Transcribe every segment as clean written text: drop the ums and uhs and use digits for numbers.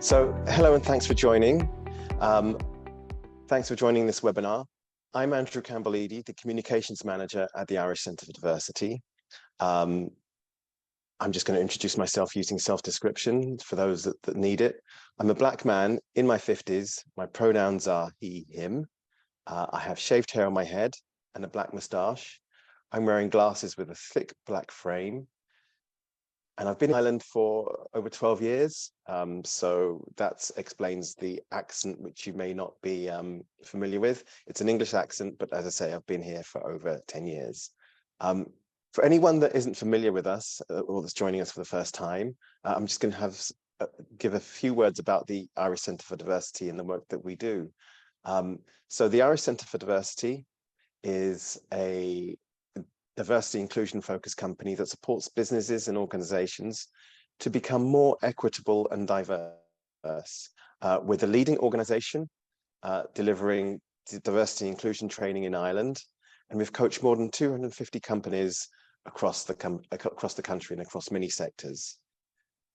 So hello and thanks for joining. Thanks for joining this webinar. I'm Andrew Campbell-Eady, the Communications Manager at the Irish Centre for Diversity. I'm just going to introduce myself using self-description for those that need it. I'm a black man in my 50s. My pronouns are he, him. I have shaved hair on my head and a black moustache. I'm wearing glasses with a thick black frame. And I've been in Ireland for over 12 years. So that explains the accent, which you may not be familiar with. It's an English accent, but as I say, I've been here for over 10 years. For anyone that isn't familiar with us or that's joining us for the first time, I'm just going to give a few words about the Irish Centre for Diversity and the work that we do. So the Irish Centre for Diversity is a diversity inclusion focused company that supports businesses and organizations to become more equitable and diverse. We're the leading organization delivering diversity inclusion training in Ireland, and we've coached more than 250 companies across the country and across many sectors.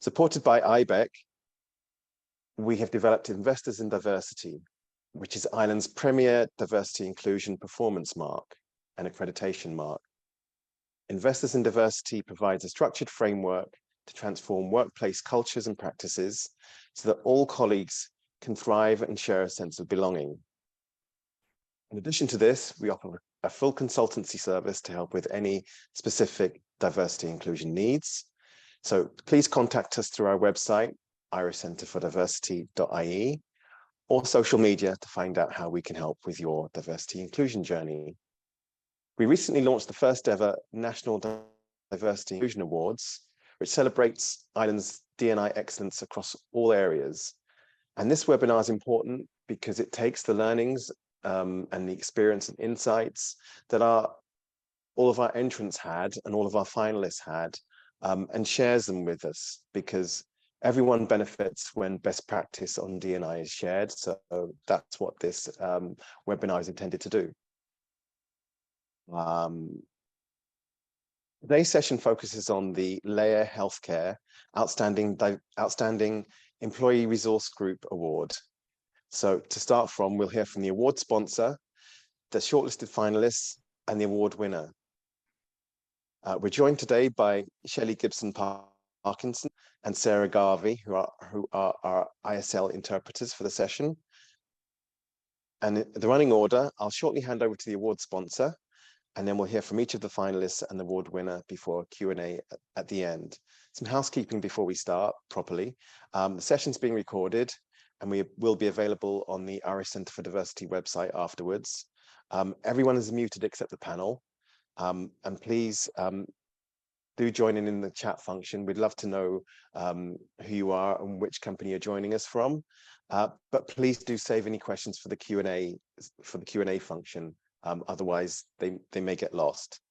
Supported by IBEC, we have developed Investors in Diversity, which is Ireland's premier diversity inclusion performance mark and accreditation mark. Investors in Diversity provides a structured framework to transform workplace cultures and practices so that all colleagues can thrive and share a sense of belonging. In addition to this, we offer a full consultancy service to help with any specific diversity inclusion needs. So please contact us through our website, irishcentreforddiversity.ie, or social media to find out how we can help with your diversity inclusion journey. We recently launched the first ever National Diversity Inclusion Awards, which celebrates Ireland's D&I excellence across all areas. And this webinar is important because it takes the learnings and the experience and insights that all of our entrants had and all of our finalists had and shares them with us, because everyone benefits when best practice on D&I is shared. So that's what this webinar is intended to do. Today's session focuses on the Laya Healthcare Outstanding Employee Resource Group Award. So to start from, we'll hear from the award sponsor, the shortlisted finalists, and the award winner. We're joined today by Shelley Gibson-Parkinson and Sarah Garvey, who are our ISL interpreters for the session. And the running order, I'll shortly hand over to the award sponsor, and then we'll hear from each of the finalists and the award winner before Q&A at the end. Some housekeeping before we start properly. The session's being recorded and we will be available on the Irish Centre for Diversity website afterwards. Everyone is muted except the panel. And please do join in the chat function. We'd love to know who you are and which company you're joining us from. But please do save any questions for the Q&A function. Otherwise, they may get lost.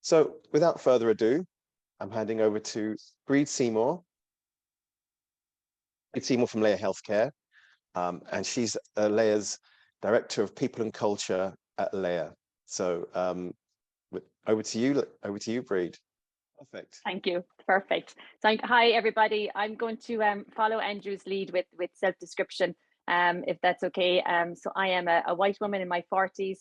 So without further ado, I'm handing over to Bríd Seymor. Bríd Seymor from Laya Healthcare, and she's Laya's Director of People and Culture at Laya. So over to you, Bríd. Perfect. Thank you. Perfect. So hi, everybody. I'm going to follow Andrew's lead with self-description, if that's okay. So I am a white woman in my 40s.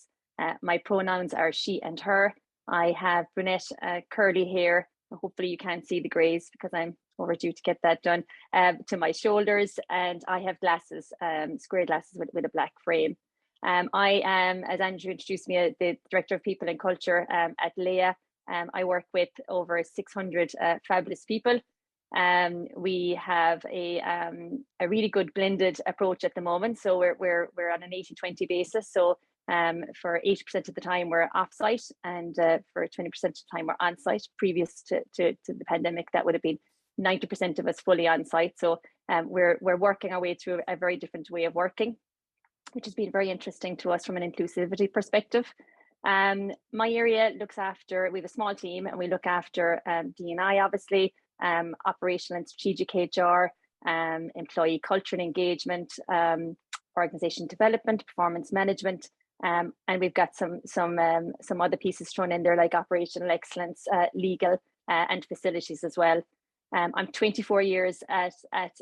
My pronouns are she and her. I have brunette curly hair. Hopefully you can't see the grays because I'm overdue to get that done, to my shoulders, and I have glasses, square glasses with a black frame. I am, as Andrew introduced me, the Director of People and Culture at Laya. I work with over 600 fabulous people. We have a really good blended approach at the moment. So we're on an 80-20 basis. So for 80% of the time we're offsite, and for 20% of the time we're on site. Previous to the pandemic, that would have been 90% of us fully on site. So we're working our way through a very different way of working, which has been very interesting to us from an inclusivity perspective. My area looks after, we have a small team, and we look after D&I, obviously, operational and strategic HR, employee culture and engagement, organization development, performance management, and we've got some other pieces thrown in there like operational excellence, legal, and facilities as well. I'm 24 years at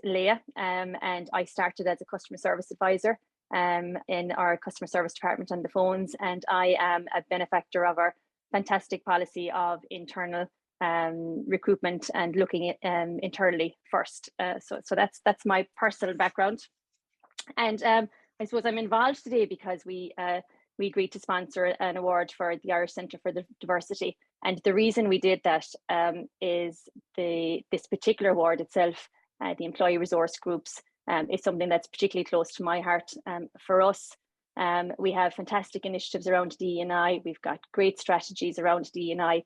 Laya, and I started as a customer service advisor in our customer service department on the phones, and I am a benefactor of our fantastic policy of internal recruitment and looking at internally first. So that's my personal background, and I suppose I'm involved today because we agreed to sponsor an award for the Irish Centre for the Diversity. And the reason we did that is this particular award itself, the employee resource groups, is something that's particularly close to my heart. For us, we have fantastic initiatives around DE&I. We've got great strategies around DE&I,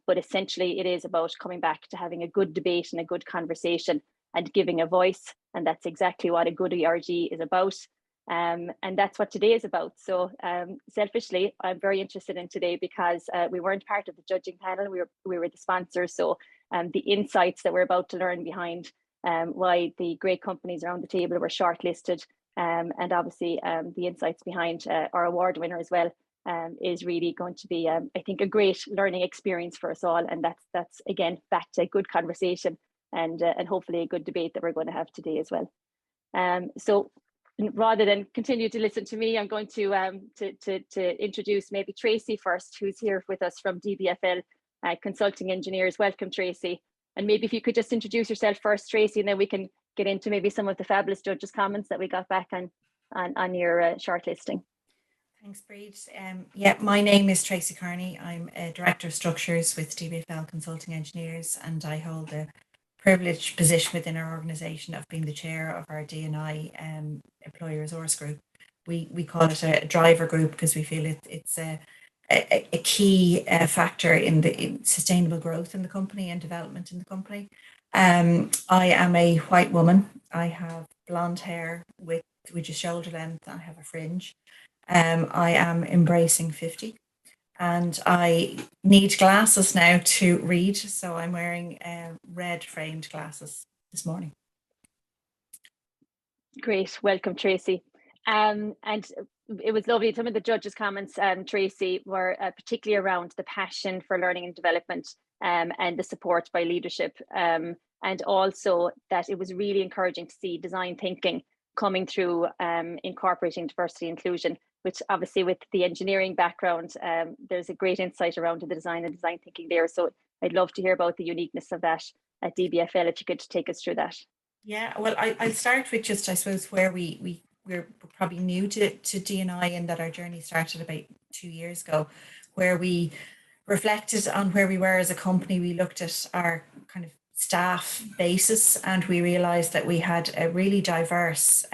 but essentially it is about coming back to having a good debate and a good conversation and giving a voice. And that's exactly what a good ERG is about. And that's what today is about. So selfishly, I'm very interested in today because we weren't part of the judging panel. We were the sponsors. So the insights that we're about to learn behind why the great companies around the table were shortlisted, and obviously the insights behind our award winner as well, is really going to be, I think, a great learning experience for us all. And that's again back to a good conversation and hopefully a good debate that we're going to have today as well. So rather than continue to listen to me, I'm going to introduce maybe Tracy first, who's here with us from DBFL Consulting Engineers. Welcome, Tracy. And maybe if you could just introduce yourself first, Tracy, and then we can get into maybe some of the fabulous judges' comments that we got back on your shortlisting. Thanks, Bríd. Yeah, my name is Tracy Carney. I'm a Director of Structures with DBFL Consulting Engineers, and I hold a privileged position within our organisation of being the chair of our D&I employee resource group. We call it a driver group because we feel it's a key factor in sustainable growth in the company and development in the company. I am a white woman. I have blonde hair which is shoulder length. I have a fringe. I am embracing 50. And I need glasses now to read, so I'm wearing red framed glasses this morning. Great, welcome, Tracy. And it was lovely. Some of the judges' comments, Tracy, were particularly around the passion for learning and development and the support by leadership, and also that it was really encouraging to see design thinking coming through, incorporating diversity and inclusion, which obviously with the engineering background, there's a great insight around the design and design thinking there. So I'd love to hear about the uniqueness of that at DBFL, if you could take us through that. Yeah, well, I'll start with just, I suppose, where we're probably new to D&I, and that our journey started about 2 years ago, where we reflected on where we were as a company. We looked at our kind of staff basis, and we realized that we had a really diverse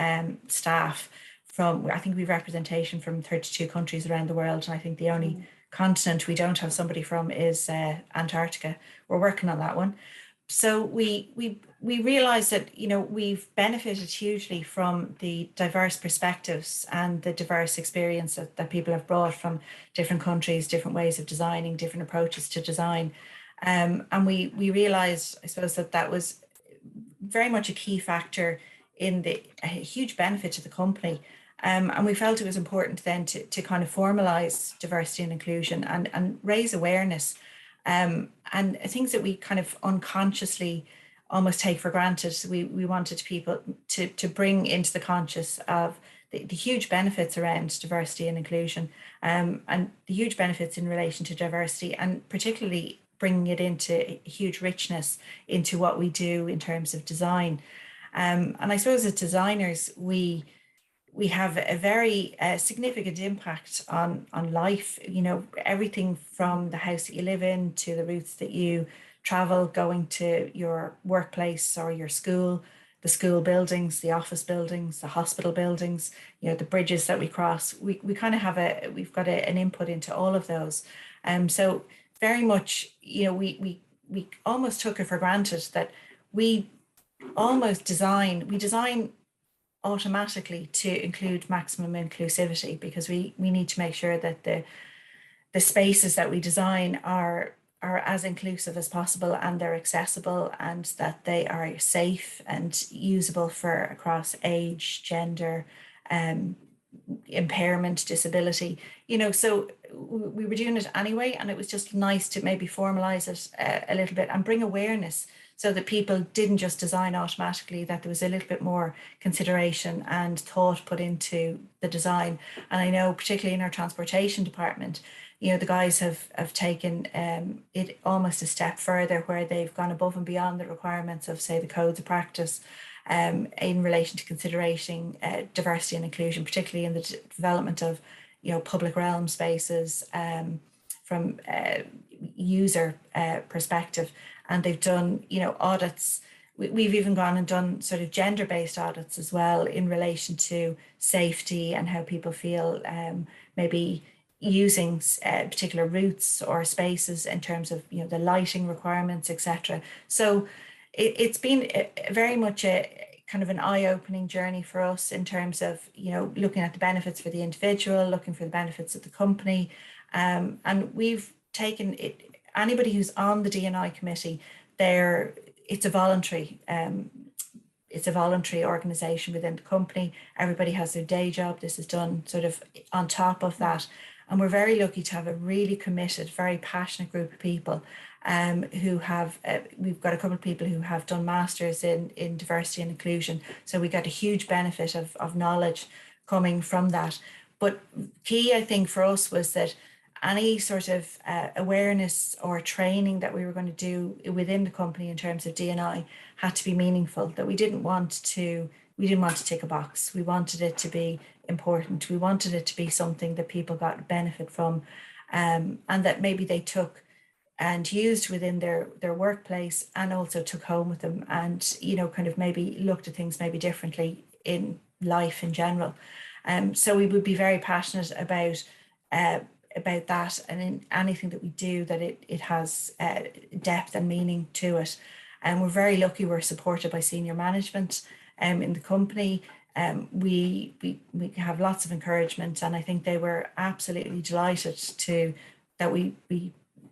staff from, I think we have representation from 32 countries around the world, and I think the only continent we don't have somebody from is Antarctica. We're working on that one. So we realized that, you know, we've benefited hugely from the diverse perspectives and the diverse experience that people have brought from different countries, different ways of designing, different approaches to design. And we realized, I suppose, that was very much a key factor in a huge benefit to the company. And we felt it was important then to kind of formalize diversity and inclusion and raise awareness, and things that we kind of unconsciously almost take for granted. We wanted people to bring into the conscious of the huge benefits around diversity and inclusion, and the huge benefits in relation to diversity, and particularly bringing it into huge richness into what we do in terms of design. And I suppose as designers, we have a very significant impact on life. You know, everything from the house that you live in to the routes that you travel, going to your workplace or your school, the school buildings, the office buildings, the hospital buildings, you know, the bridges that we cross. We kind of have we've got an input into all of those. So very much, you know, we almost took it for granted that we design automatically to include maximum inclusivity, because we need to make sure that the spaces that we design are as inclusive as possible, and they're accessible, and that they are safe and usable for across age, gender, impairment, disability, you know, so we were doing it anyway, and it was just nice to maybe formalize it a little bit and bring awareness so that people didn't just design automatically, that there was a little bit more consideration and thought put into the design. And I know particularly in our transportation department, you know, the guys have taken it almost a step further, where they've gone above and beyond the requirements of, say, the codes of practice in relation to considering diversity and inclusion, particularly in the development of, you know, public realm spaces from user perspective. And they've done, you know, audits. We've even gone and done sort of gender-based audits as well in relation to safety and how people feel maybe using particular routes or spaces in terms of, you know, the lighting requirements, etc. So it's been very much a kind of an eye-opening journey for us in terms of, you know, looking at the benefits for the individual, looking for the benefits of the company, and we've taken it. Anybody who's on the D&I committee, it's a voluntary organisation within the company. Everybody has their day job. This is done sort of on top of that. And we're very lucky to have a really committed, very passionate group of people who have, we've got a couple of people who have done masters in diversity and inclusion. So we got a huge benefit of knowledge coming from that. But key, I think, for us was that any sort of awareness or training that we were going to do within the company in terms of D&I had to be meaningful, that we didn't want to tick a box. We wanted it to be important. We wanted it to be something that people got benefit from, and that maybe they took and used within their workplace, and also took home with them, and, you know, kind of maybe looked at things maybe differently in life in general. So we would be very passionate about that, and in anything that we do, that it has depth and meaning to it. And we're very lucky we're supported by senior management in the company. We have lots of encouragement, and I think they were absolutely delighted that we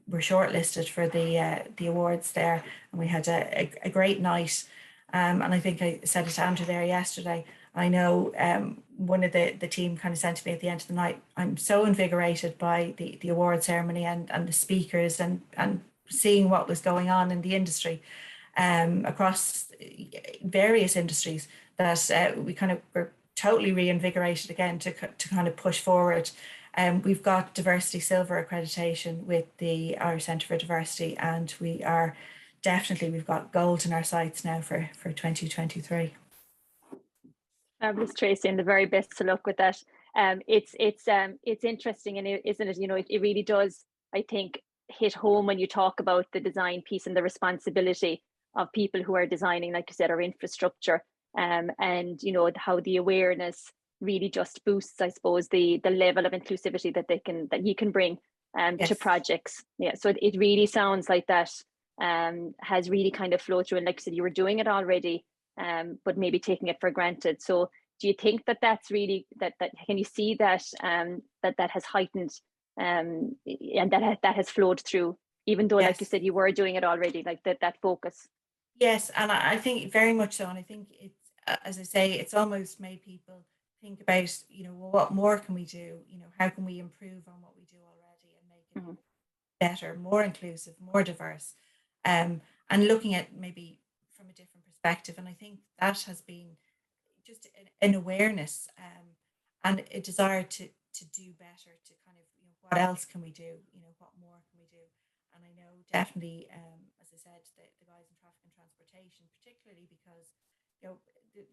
were shortlisted for the awards there, and we had a great night. And I think I said it to Andrew there yesterday. I know one of the team kind of said to me at the end of the night, I'm so invigorated by the award ceremony and the speakers and seeing what was going on in the industry across various industries, that we kind of were totally reinvigorated again to kind of push forward. We've got Diversity Silver accreditation with the Irish Centre for Diversity, and we've got gold in our sights now for 2023. Fabulous, Tracy, and the very best of luck with that. It's interesting, and isn't it? You know, it really does, I think, hit home when you talk about the design piece and the responsibility of people who are designing, like you said, our infrastructure, and you know how the awareness really just boosts, I suppose, the level of inclusivity that you can bring Yes. to projects. Yeah, so it really sounds like that has really kind of flowed through, and like you said, you were doing it already. But maybe taking it for granted. So do you think that's really, that can you see that that has heightened and that has flowed through, even though, Yes. like you said, you were doing it already, like that focus? Yes, and I think very much so. And I think it's, as I say, it's almost made people think about, you know, well, what more can we do? You know, how can we improve on what we do already and make it better, more inclusive, more diverse, and looking at maybe from a different perspective. And I think that has been just an awareness and a desire to do better, to kind of, you know, what else can we do? You know, what more can we do? And I know definitely, as I said, the guys in traffic and transportation, particularly because, you know,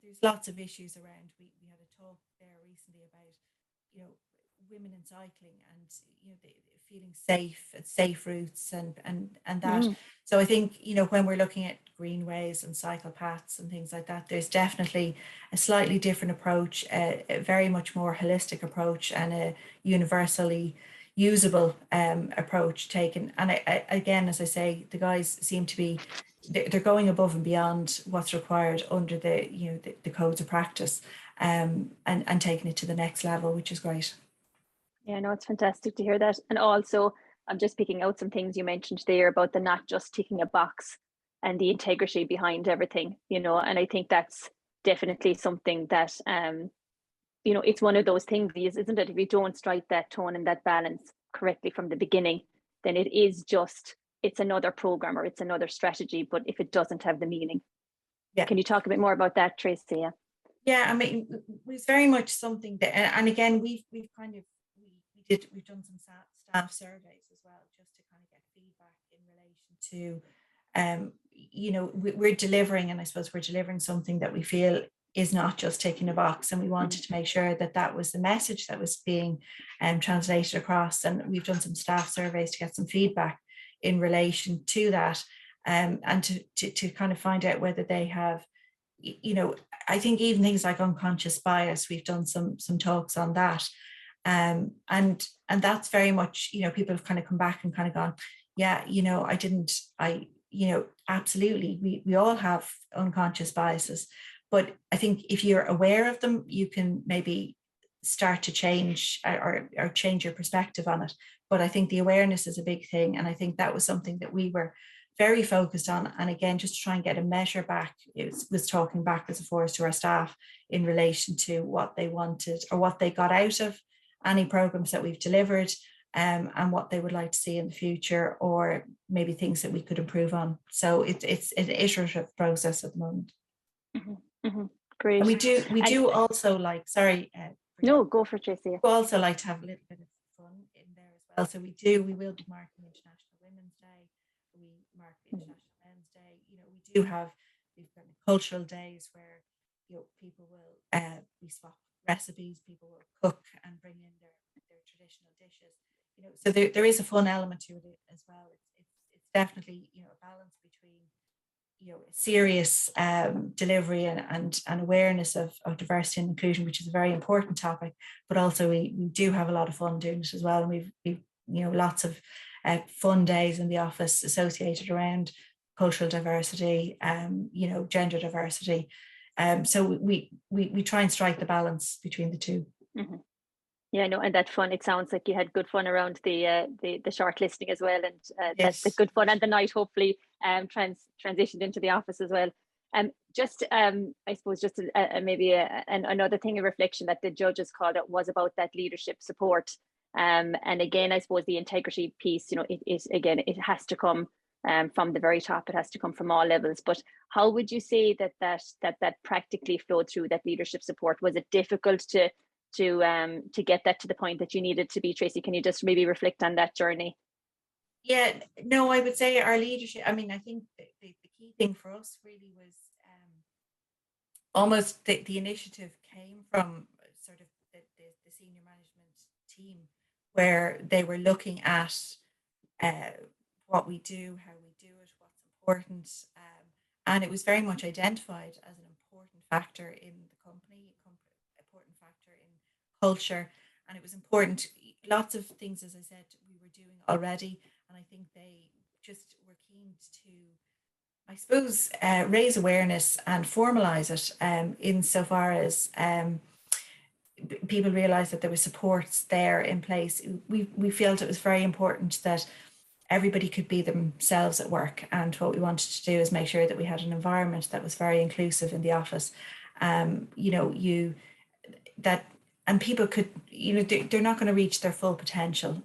there's lots of issues around. We had a talk there recently about, you know, women in cycling and, you know, feeling safe routes and that. So I think, you know, when we're looking at greenways and cycle paths and things like that, there's definitely a slightly different approach, a very much more holistic approach, and a universally usable approach taken. And I, again, as I say, the guys seem to be, they're going above and beyond what's required under the, you know, the codes of practice, and taking it to the next level, which is great. Yeah, no, it's fantastic to hear that. And also, I'm just picking out some things you mentioned there about the not just ticking a box and the integrity behind everything, you know, and I think that's definitely something that it's one of those things, isn't it? If you don't strike that tone and that balance correctly from the beginning, then it's another program or it's another strategy, but if it doesn't have the meaning. Yeah. Can you talk a bit more about that, Tracy? Yeah, I mean, it was very much something that, and again, we've done some staff surveys as well, just to kind of get feedback in relation to, we're delivering, and I suppose we're delivering something that we feel is not just ticking a box, and we wanted to make sure that that was the message that was being translated across. And we've done some staff surveys to get some feedback in relation to that, and to kind of find out whether they have, I think even things like unconscious bias, we've done some talks on that. And that's very much, people have kind of come back and kind of gone, yeah, absolutely, we all have unconscious biases. But I think if you're aware of them, you can maybe start to change or change your perspective on it. But I think the awareness is a big thing. And I think that was something that we were very focused on. And again, just to try and get a measure back, it was talking backwards and forwards to our staff in relation to what they wanted or what they got out of any programs that we've delivered, and what they would like to see in the future, or maybe things that we could improve on. So it's an iterative process at the moment. Great. And we do also like, sorry. No, go for it, Tracy. We also like to have a little bit of fun in there as well. So we will be marking International Women's Day. We mark International Men's Day. We've got cultural days where people will we swap recipes. People will cook and bring in their traditional dishes. So there is a fun element to it as well. It's definitely a balance between serious delivery and awareness of diversity and inclusion, which is a very important topic, but also we do have a lot of fun doing it as well. And we've lots of fun days in the office associated around cultural diversity, gender diversity. So we try and strike the balance between the two. Mm-hmm. Yeah, no, and that fun, it sounds like you had good fun around the shortlisting as well, and Yes. That's the good fun, and the night hopefully transitioned into the office as well. I suppose just maybe another thing, a reflection that the judges called out was about that leadership support. And again, I suppose the integrity piece, it has to come from the very top. It has to come from all levels. But how would you say that practically flowed through, that leadership support? Was it difficult to get that to the point that you needed to be, Tracy? Can you just maybe reflect on that journey? Yeah, no, I would say our leadership, I mean, I think the key thing for us really was almost the initiative came from sort of the senior management team, where they were looking at what we do, how we do it, what's important. And it was very much identified as an important factor in the company, important factor in culture. And it was important, lots of things, as I said, we were doing already. And I think they just were keen to, I suppose, raise awareness and formalise it insofar as people realised that there were supports there in place. We felt it was very important that everybody could be themselves at work. And what we wanted to do is make sure that we had an environment that was very inclusive in the office. And people could, they're not going to reach their full potential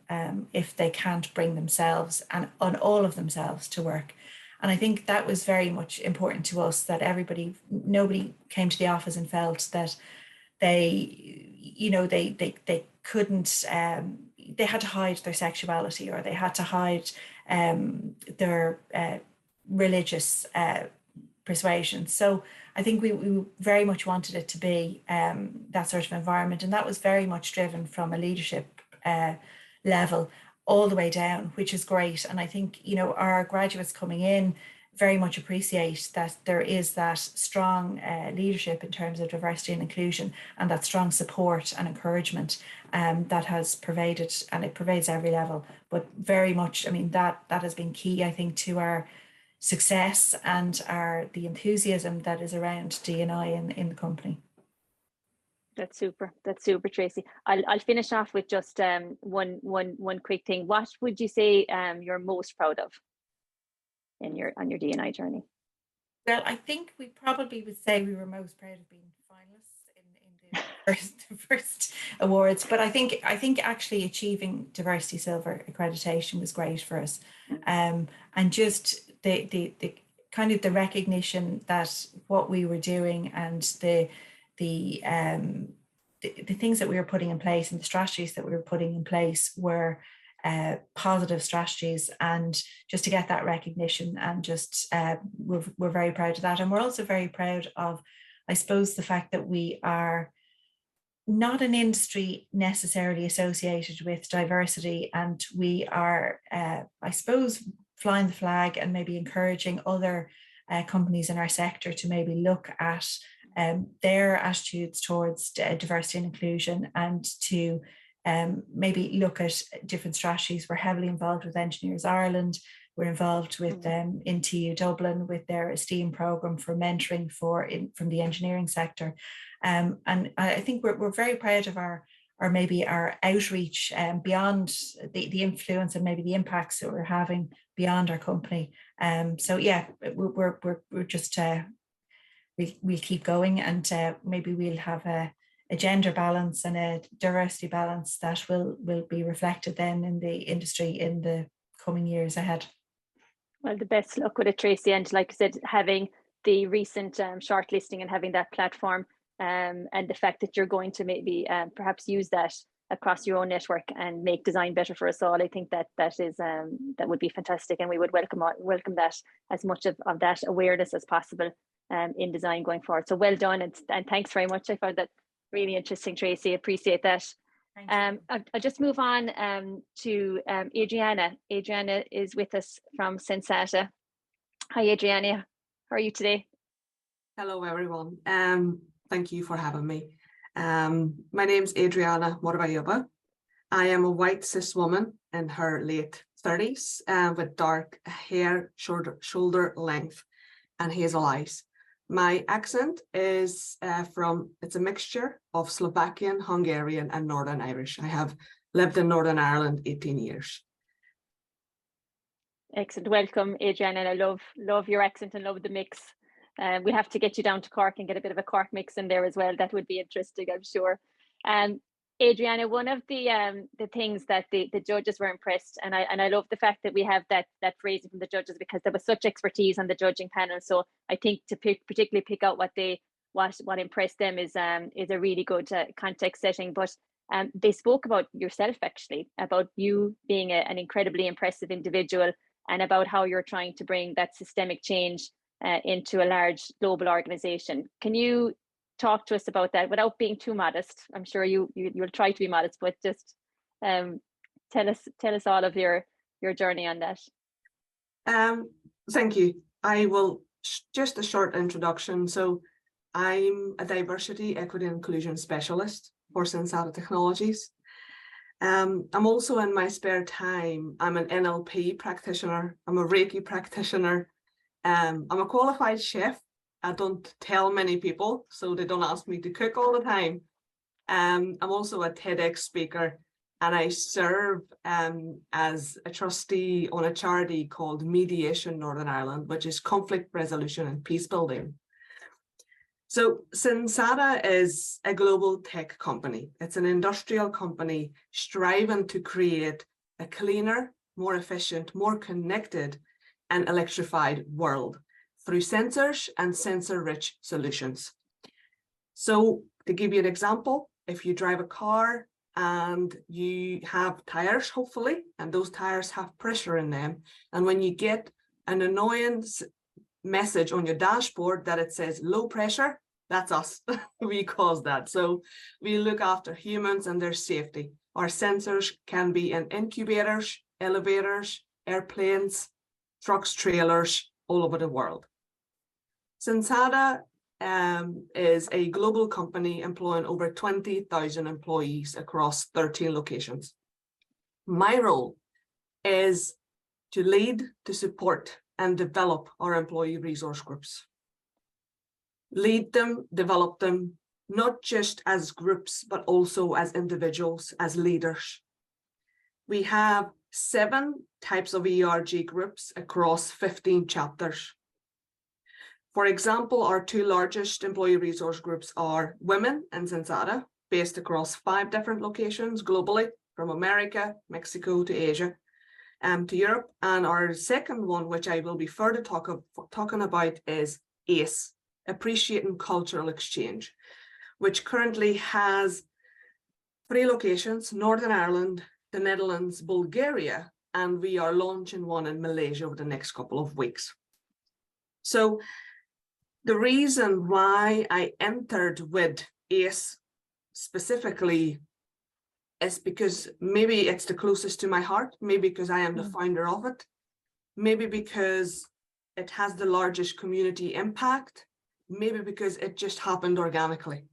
if they can't bring themselves and on all of themselves to work. And I think that was very much important to us, that nobody came to the office and felt that they couldn't, they had to hide their sexuality, or they had to hide their religious persuasion. So I think we very much wanted it to be that sort of environment, and that was very much driven from a leadership level all the way down, which is great. And I think our graduates coming in very much appreciate that there is that strong leadership in terms of diversity and inclusion, and that strong support and encouragement that has pervaded, and it pervades every level. But very much, I mean, that has been key, I think, to our success and the enthusiasm that is around D&I in the company. That's super, Tracy. I'll finish off with just one quick thing. What would you say you're most proud of on your D&I journey? Well, I think we probably would say we were most proud of being finalists in the first awards. But I think actually achieving Diversity Silver accreditation was great for us, and just the kind of the recognition that what we were doing and the things that we were putting in place and the strategies that we were putting in place were positive strategies, and just to get that recognition, and just we're very proud of that. And we're also very proud of, I suppose, the fact that we are not an industry necessarily associated with diversity, and we are, I suppose, flying the flag and maybe encouraging other companies in our sector to maybe look at their attitudes towards diversity and inclusion, and to maybe look at different strategies. We're heavily involved with Engineers Ireland. We're involved with in TU Dublin with their STEAM program for mentoring from the engineering sector. And I think we're very proud of our outreach beyond the influence and maybe the impacts that we're having beyond our company. So yeah, we're just we'll keep going, and maybe we'll have a gender balance and a diversity balance that will be reflected then in the industry in the coming years ahead. Well, the best luck with it, Tracy. And like I said, having the recent shortlisting and having that platform, and the fact that you're going to maybe perhaps use that across your own network and make design better for us all, I think that would be fantastic, and we would welcome that, as much of that awareness as possible in design going forward. So well done, and thanks very much. I found that really interesting, Tracy. Appreciate that. I'll just move on to Adriana. Adriana is with us from Sensata. Hi, Adriana. How are you today? Hello, everyone. Thank you for having me. My name's Adriana Morvayoba. I am a white cis woman in her late 30s with dark hair, shoulder length, and hazel eyes. My accent is it's a mixture of Slovakian, Hungarian, and Northern Irish. I have lived in Northern Ireland 18 years. Excellent. Welcome, Adriana. And I love your accent and love the mix. We have to get you down to Cork and get a bit of a Cork mix in there as well. That would be interesting, I'm sure. Adriana, one of the things that the judges were impressed, and I love the fact that we have that phrasing from the judges, because there was such expertise on the judging panel. So I think to particularly pick out what impressed them is a really good context setting. But they spoke about yourself, actually, about you being an incredibly impressive individual, and about how you're trying to bring that systemic change into a large global organization. Can you talk to us about that without being too modest? I'm sure you'll try to be modest, but just tell us all of your journey on that. Thank you. I will just a short introduction. So I'm a diversity, equity, and inclusion specialist for Sensata Technologies. I'm also, in my spare time, I'm an NLP practitioner. I'm a Reiki practitioner. I'm a qualified chef. I don't tell many people, so they don't ask me to cook all the time. I'm also a TEDx speaker, and I serve as a trustee on a charity called Mediation Northern Ireland, which is conflict resolution and peace building. So Sensata is a global tech company. It's an industrial company striving to create a cleaner, more efficient, more connected, and electrified world through sensors and sensor-rich solutions. So to give you an example, if you drive a car and you have tires, hopefully, and those tires have pressure in them, and when you get an annoying message on your dashboard that it says low pressure, that's us. We cause that. So we look after humans and their safety. Our sensors can be in incubators, elevators, airplanes, trucks, trailers, all over the world. Sensata is a global company employing over 20,000 employees across 13 locations. My role is to lead, to support, and develop our employee resource groups. Lead them, develop them, not just as groups, but also as individuals, as leaders. We have 7 types of ERG groups across 15 chapters. For example, our two largest employee resource groups are Women and Sensata, based across 5 different locations globally, from America, Mexico to Asia, to Europe. And our second one, which I will be further talking about, is ACE, Appreciating Cultural Exchange, which currently has 3 locations: Northern Ireland, the Netherlands, Bulgaria, and we are launching one in Malaysia over the next couple of weeks. So the reason why I entered with ACE specifically is because maybe it's the closest to my heart, maybe because I am the founder of it, maybe because it has the largest community impact, maybe because it just happened organically.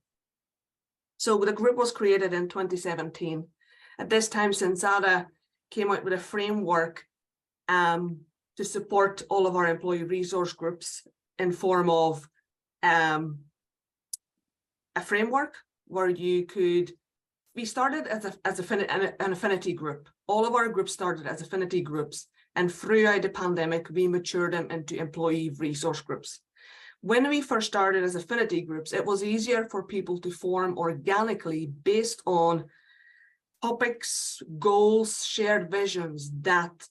So the group was created in 2017. At this time, Sensata came out with a framework to support all of our employee resource groups in form of a framework where you could, we started as an affinity group. All of our groups started as affinity groups, and throughout the pandemic, we matured them into employee resource groups. When we first started as affinity groups, it was easier for people to form organically based on topics, goals, shared visions that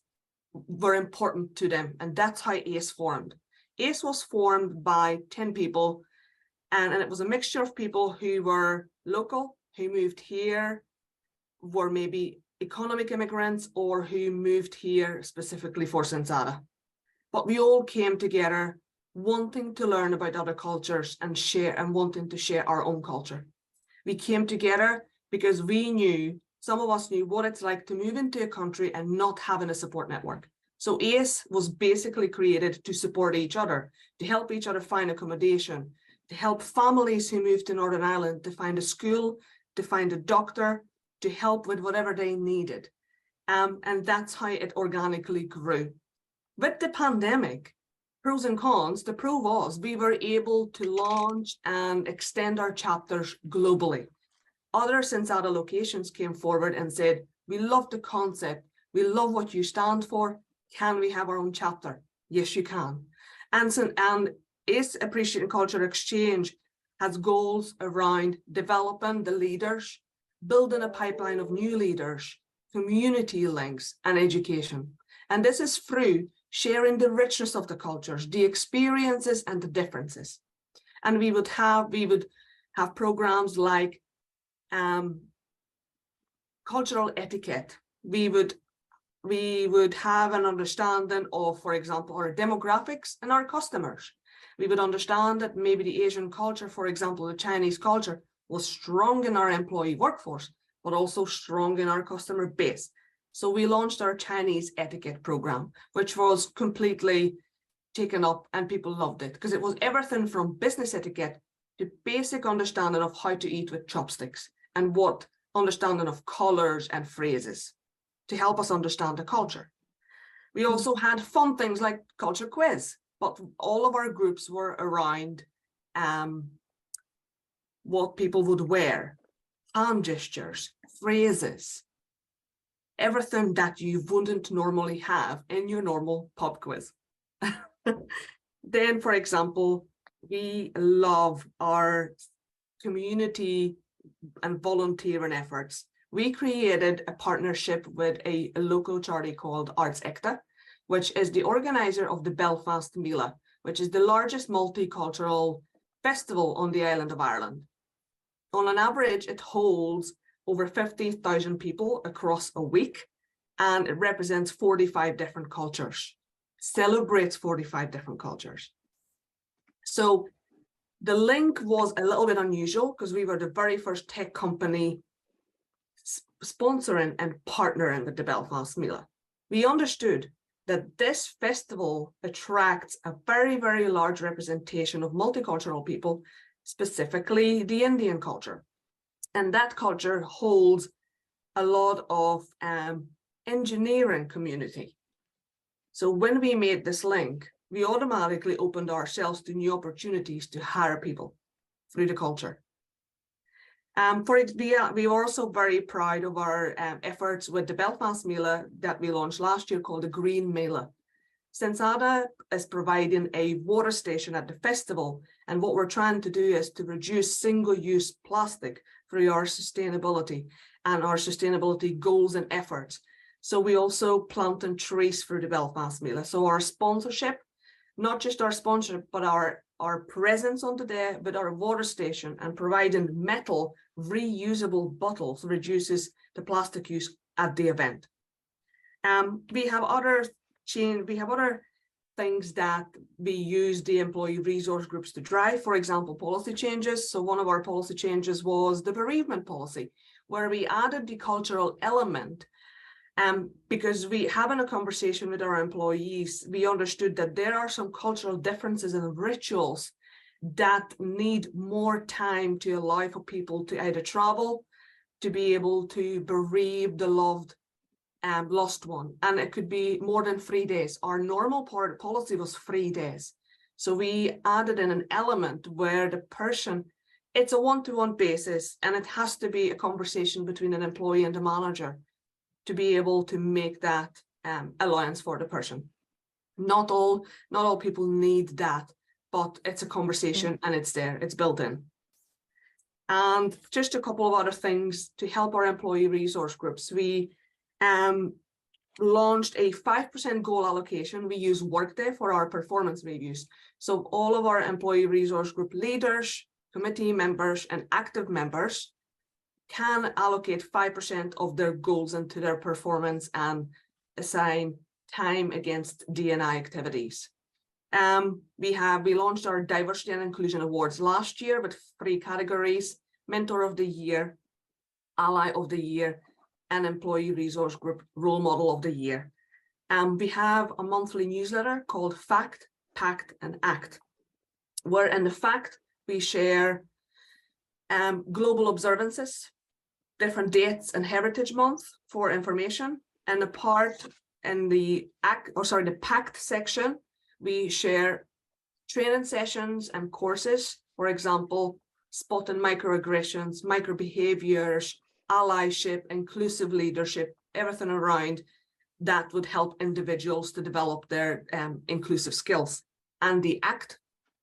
were important to them. And that's how ACE formed. ACE was formed by 10 people, and it was a mixture of people who were local, who moved here, were maybe economic immigrants, or who moved here specifically for Sensata. But we all came together wanting to learn about other cultures and share, and wanting to share our own culture. We came together because we knew, some of us knew what it's like to move into a country and not having a support network. So ACE was basically created to support each other, to help each other find accommodation, to help families who moved to Northern Ireland to find a school, to find a doctor, to help with whatever they needed. And that's how it organically grew. With the pandemic, pros and cons, the pro was we were able to launch and extend our chapters globally. Other Sensata locations came forward and said, we love the concept, we love what you stand for, can we have our own chapter? Yes, you can. And ACE, Appreciating Culture Exchange, has goals around developing the leaders, building a pipeline of new leaders, community links, and education. And this is through sharing the richness of the cultures, the experiences, and the differences. And we would have programs like cultural etiquette. We would have an understanding of, for example, our demographics and our customers. We would understand that maybe the Asian culture, for example, the Chinese culture, was strong in our employee workforce, but also strong in our customer base. So we launched our Chinese etiquette program, which was completely taken up and people loved it because it was everything from business etiquette to basic understanding of how to eat with chopsticks and what understanding of colors and phrases to help us understand the culture. We also had fun things like culture quiz, but all of our groups were around what people would wear, hand gestures, phrases, everything that you wouldn't normally have in your normal pub quiz. Then, for example, we love our community and volunteering efforts. We created a partnership with a local charity called Arts Ecta, which is the organizer of the Belfast Mila, which is the largest multicultural festival on the island of Ireland. On an average, it holds over 50,000 people across a week, and it represents 45 different cultures, celebrates 45 different cultures. So the link was a little bit unusual because we were the very first tech company sponsoring and partnering with the Belfast Mila. We understood that this festival attracts a very, very large representation of multicultural people, specifically the Indian culture. And that culture holds a lot of engineering community. So when we made this link, we automatically opened ourselves to new opportunities to hire people through the culture. We are also very proud of our efforts with the Belfast Mila that we launched last year called the Green Mila. Sensata is providing a water station at the festival, and what we're trying to do is to reduce single-use plastic through our sustainability and our sustainability goals and efforts. So we also planting trees through the Belfast Mela. So our sponsorship, not just our sponsorship, but our presence on the day with our water station and providing metal reusable bottles reduces the plastic use at the event. We have other things that we use the employee resource groups to drive, for example, policy changes. So one of our policy changes was the bereavement policy, where we added the cultural element. Because we having a conversation with our employees, we understood that there are some cultural differences and rituals that need more time to allow for people to either travel, to be able to bereave the loved lost one. And it could be more than 3 days. Our normal policy was 3 days. So we added in an element where the person, it's a one-to-one basis, and it has to be a conversation between an employee and the manager to be able to make that allowance for the person. Not all people need that, but it's a conversation and it's there, it's built in. And just a couple of other things to help our employee resource groups. We launched a 5% goal allocation. We use Workday for our performance reviews. So all of our employee resource group leaders, committee members, and active members can allocate 5% of their goals into their performance and assign time against D&I activities. We launched our Diversity and Inclusion Awards last year with 3 categories: Mentor of the Year, Ally of the Year, and Employee Resource Group Role Model of the Year. We have a monthly newsletter called Fact, Pact, and Act, where in the Fact we share global observances, different dates and Heritage Month for information, and the Pact section, we share training sessions and courses, for example, spotting microaggressions, microbehaviors, allyship, inclusive leadership, everything around that would help individuals to develop their inclusive skills. And the ACT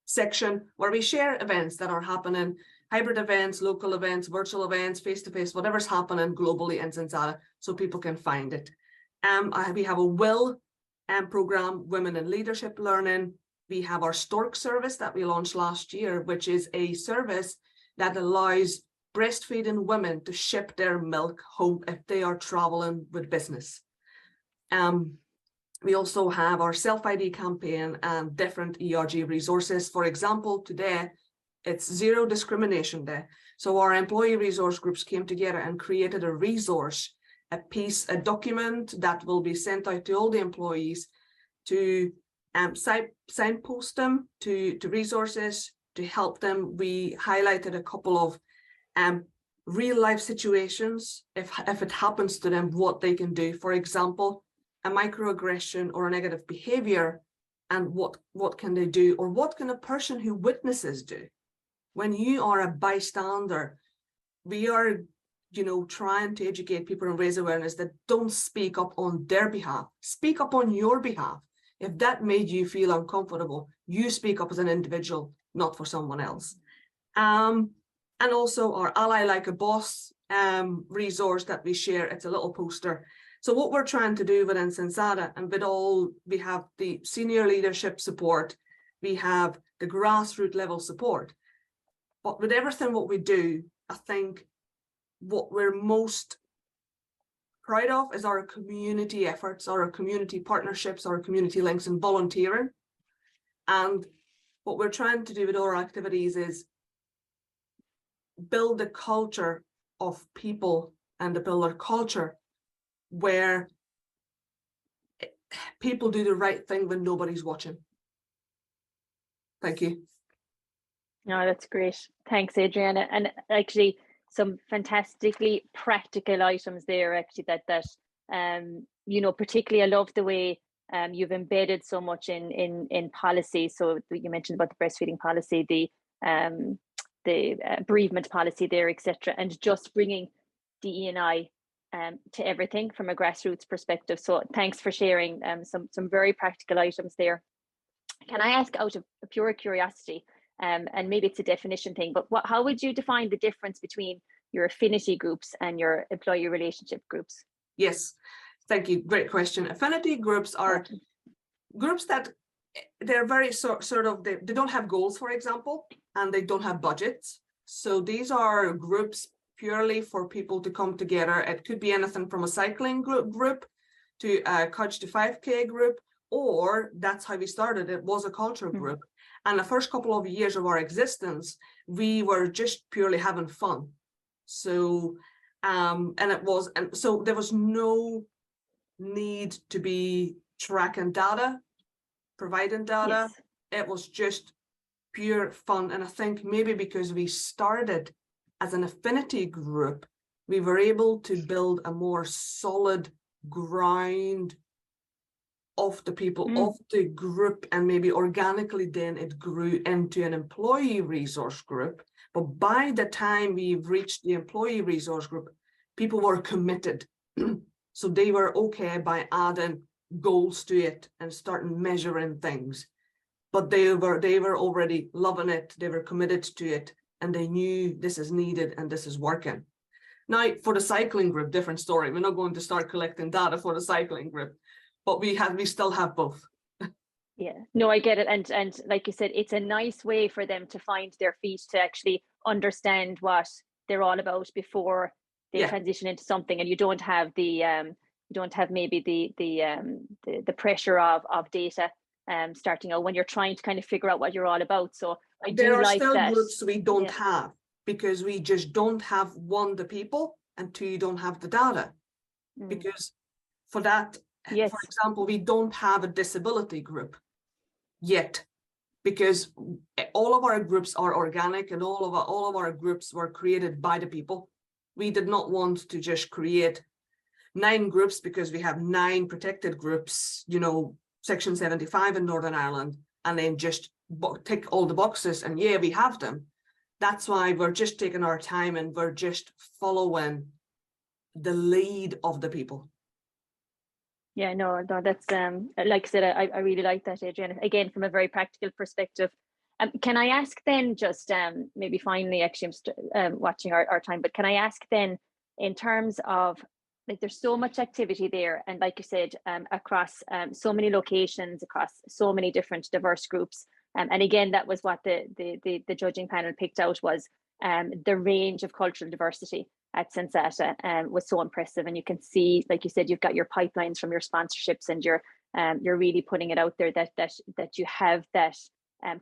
section, where we share events that are happening, hybrid events, local events, virtual events, face-to-face, whatever's happening globally in Sensata, so people can find it. We have a WIL program, Women in Leadership Learning. We have our Stork service that we launched last year, which is a service that allows breastfeeding women to ship their milk home if they are traveling with business. We also have our self-ID campaign and different ERG resources. For example, today, it's Zero Discrimination Day. So our employee resource groups came together and created a resource, a document that will be sent out to all the employees to signpost them to resources to help them. We highlighted a couple of real life situations, if it happens to them, what they can do. For example, a microaggression or a negative behavior, and what can they do, or what can a person who witnesses do? When you are a bystander, we are, trying to educate people and raise awareness that don't speak up on their behalf. Speak up on your behalf. If that made you feel uncomfortable, you speak up as an individual, not for someone else. And also our Ally Like a Boss resource that we share. It's a little poster. So what we're trying to do within Sensata, and we have the senior leadership support, we have the grassroots level support. But with everything what we do, I think what we're most proud of is our community efforts, our community partnerships, our community links and volunteering. And what we're trying to do with our activities is build a culture of people and to build a culture where people do the right thing when nobody's watching. Thank you. No, that's great. Thanks, Adriana. And actually, some fantastically practical items there. Actually, particularly, I love the way you've embedded so much in policy. So you mentioned about the breastfeeding policy, the bereavement policy there, etc., and just bringing DE&I to everything from a grassroots perspective. So thanks for sharing some very practical items there. Can I ask, out of pure curiosity, and maybe it's a definition thing, but how would you define the difference between your affinity groups and your employee relationship groups? Yes, thank you. Great question. Affinity groups are groups that they're very they don't have goals, for example, and they don't have budgets. So these are groups purely for people to come together. It could be anything from a cycling group to a Couch to 5K group, or that's how we started. It was a culture group. And the first couple of years of our existence, we were just purely having fun. So, so there was no need to be tracking data, providing data. Yes. It was just pure fun. And I think maybe because we started as an affinity group, we were able to build a more solid ground of the people of the group, and maybe organically then it grew into an employee resource group. But by the time we've reached the employee resource group, people were committed. So they were okay by adding goals to it and starting measuring things. But they were already loving it, they were committed to it, and they knew this is needed and this is working. Now, for the cycling group, different story. We're not going to start collecting data for the cycling group, but we still have both. Yeah, no, I get it. And like you said, it's a nice way for them to find their feet, to actually understand what they're all about before they transition into something. And you don't have maybe the pressure of data starting out when you're trying to kind of figure out what you're all about. So there are still groups we don't have, because we just don't have, one, the people, and two, you don't have the data. Because for that, for example, we don't have a disability group yet, because all of our groups are organic, and all of our groups were created by the people. We did not want to just create 9 groups because we have 9 protected groups, Section 75 in Northern Ireland, and then just tick all the boxes and we have them. That's why we're just taking our time and we're just following the lead of the people. Yeah, no, that's like I said, I really like that, Adrian. Again, from a very practical perspective. Can I ask then, just maybe finally, actually I'm watching our time, but can I ask then, in terms of, like, there's so much activity there, and like you said, across so many locations, across so many different diverse groups, and again, that was what the judging panel picked out, was the range of cultural diversity at Sensata was so impressive. And you can see, like you said, you've got your pipelines from your sponsorships, and you're really putting it out there that you have that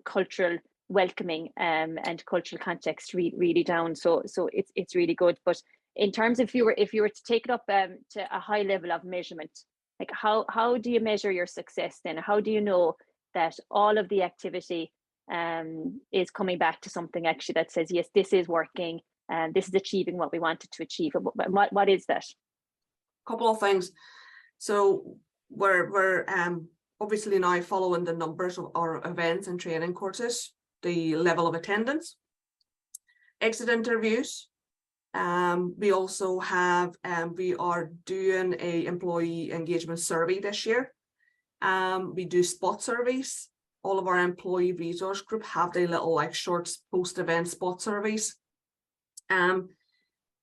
cultural welcoming and cultural context really down. So it's really good. But in terms of, if you were to take it up to a high level of measurement, like how do you measure your success then? How do you know that all of the activity is coming back to something actually that says, yes, this is working and this is achieving what we wanted to achieve? What is that? A couple of things. So we're obviously now following the numbers of our events and training courses, the level of attendance, exit interviews. We also have, we are doing a employee engagement survey this year. We do spot surveys. All of our employee resource group have their little short post-event spot surveys.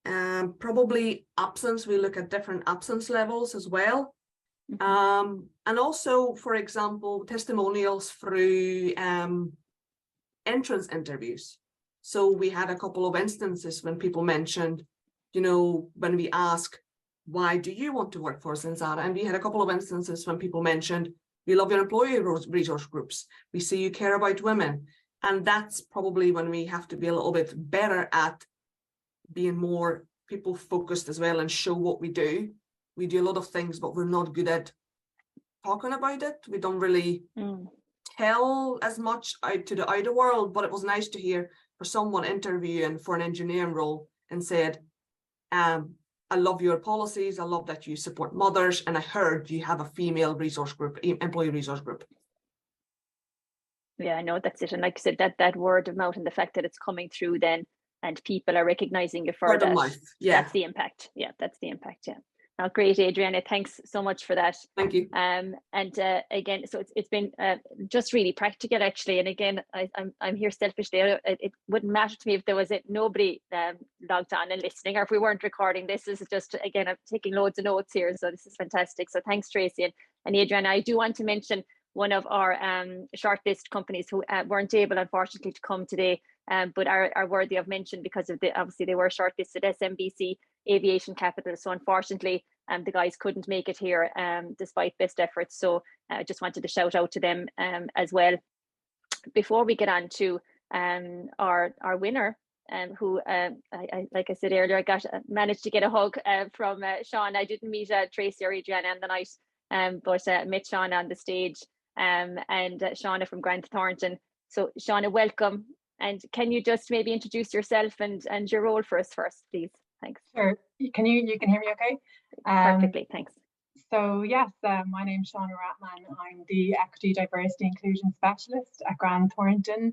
Probably absence, we look at different absence levels as well. And also, for example, testimonials through entrance interviews. So we had a couple of instances when people mentioned, when we ask, why do you want to work for Sensata? And we had a couple of instances when people mentioned, we love your employee resource groups. We see you care about women. And that's probably when we have to be a little bit better at being more people focused as well and show what we do. We do a lot of things, but we're not good at talking about it. We don't really tell as much out to the outer world, but it was nice to hear for someone interviewing for an engineering role and said, I love your policies. I love that you support mothers. And I heard you have a female resource group, employee resource group. Yeah, I know, that's it. And like I said, that word of mouth and the fact that it's coming through then and people are recognizing you for Word of that, mouth. Yeah. that's the impact. Yeah, that's the impact. Yeah. Now, great, Adriana. Thanks so much for that. Thank you. And again, so it's been just really practical, actually. And again, I'm here selfishly. It wouldn't matter to me if there was nobody logged on and listening, or if we weren't recording. This is just, again, I'm taking loads of notes here, so this is fantastic. So thanks, Tracy and Adriana. I do want to mention one of our shortlist companies who weren't able, unfortunately, to come today, but are worthy of mention because of obviously they were shortlisted, SMBC Aviation Capital. So unfortunately, the guys couldn't make it here despite best efforts. So I just wanted to shout out to them as well. Before we get on to our winner, who like I said earlier, I managed to get a hug from Sean. I didn't meet Tracy or Adriana on the night, but met Sean on the stage, and Shauna from Grant Thornton. So Shauna, welcome. And can you just maybe introduce yourself and your role for us first, please? Thanks. Sure. You can hear me okay? Perfectly, thanks. So yes, my name's Shauna Ratman. I'm the Equity, Diversity, Inclusion Specialist at Grant Thornton.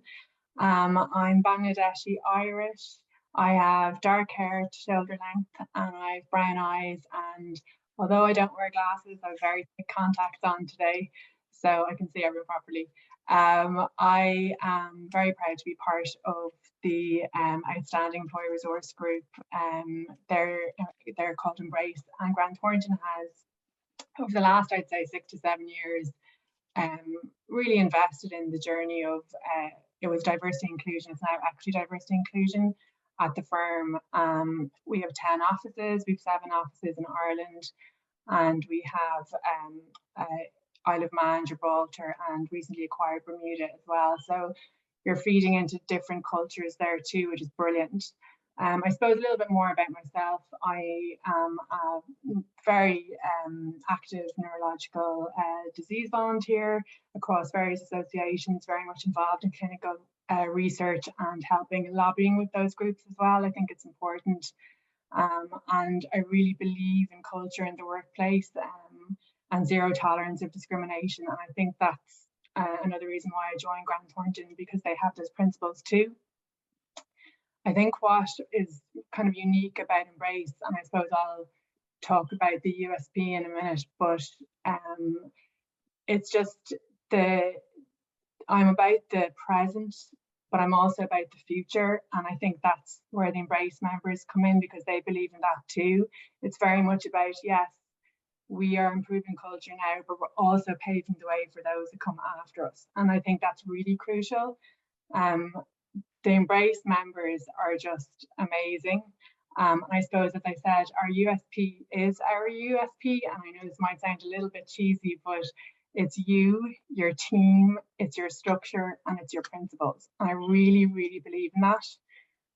I'm Bangladeshi Irish. I have dark hair to shoulder length, and I have brown eyes. And although I don't wear glasses, I have very thick contacts on today, so I can see everyone properly. I am very proud to be part of the Outstanding Employee Resource Group. They're called Embrace, and Grant Thornton has, over the last, I'd say, 6 to 7 years, really invested in the journey of, it was diversity inclusion, it's now equity, diversity inclusion at the firm. We have 10 offices, we have 7 offices in Ireland, and we have Isle of Man, Gibraltar, and recently acquired Bermuda as well. So you're feeding into different cultures there too, which is brilliant. I suppose a little bit more about myself. I am a very active neurological disease volunteer across various associations, very much involved in clinical research and helping lobbying with those groups as well. I think it's important. And I really believe in culture in the workplace and zero tolerance of discrimination. And I think that's another reason why I joined Grant Thornton, because they have those principles too. I think what is kind of unique about Embrace, and I suppose I'll talk about the USP in a minute, but it's just I'm about the present, but I'm also about the future. And I think that's where the Embrace members come in, because they believe in that too. It's very much about, yes, we are improving culture now, but we're also paving the way for those who come after us. And I think that's really crucial. The Embrace members are just amazing. And I suppose, as I said, our USP is our USP. And I know this might sound a little bit cheesy, but it's you, your team, it's your structure, and it's your principles. And I really, really believe in that.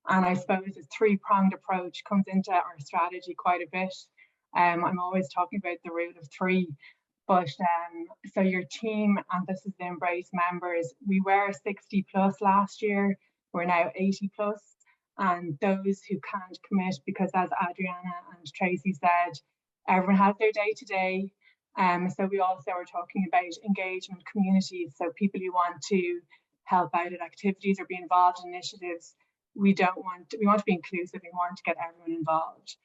And I suppose this 3-pronged approach comes into our strategy quite a bit. I'm always talking about the rule of 3, but so your team, and this is the Embrace members, we were 60 plus last year, we're now 80 plus, and those who can't commit, because as Adriana and Tracy said, everyone has their day-to-day. So we also are talking about engagement communities, so people who want to help out at activities or be involved in initiatives. We want to be inclusive, we want to get everyone involved.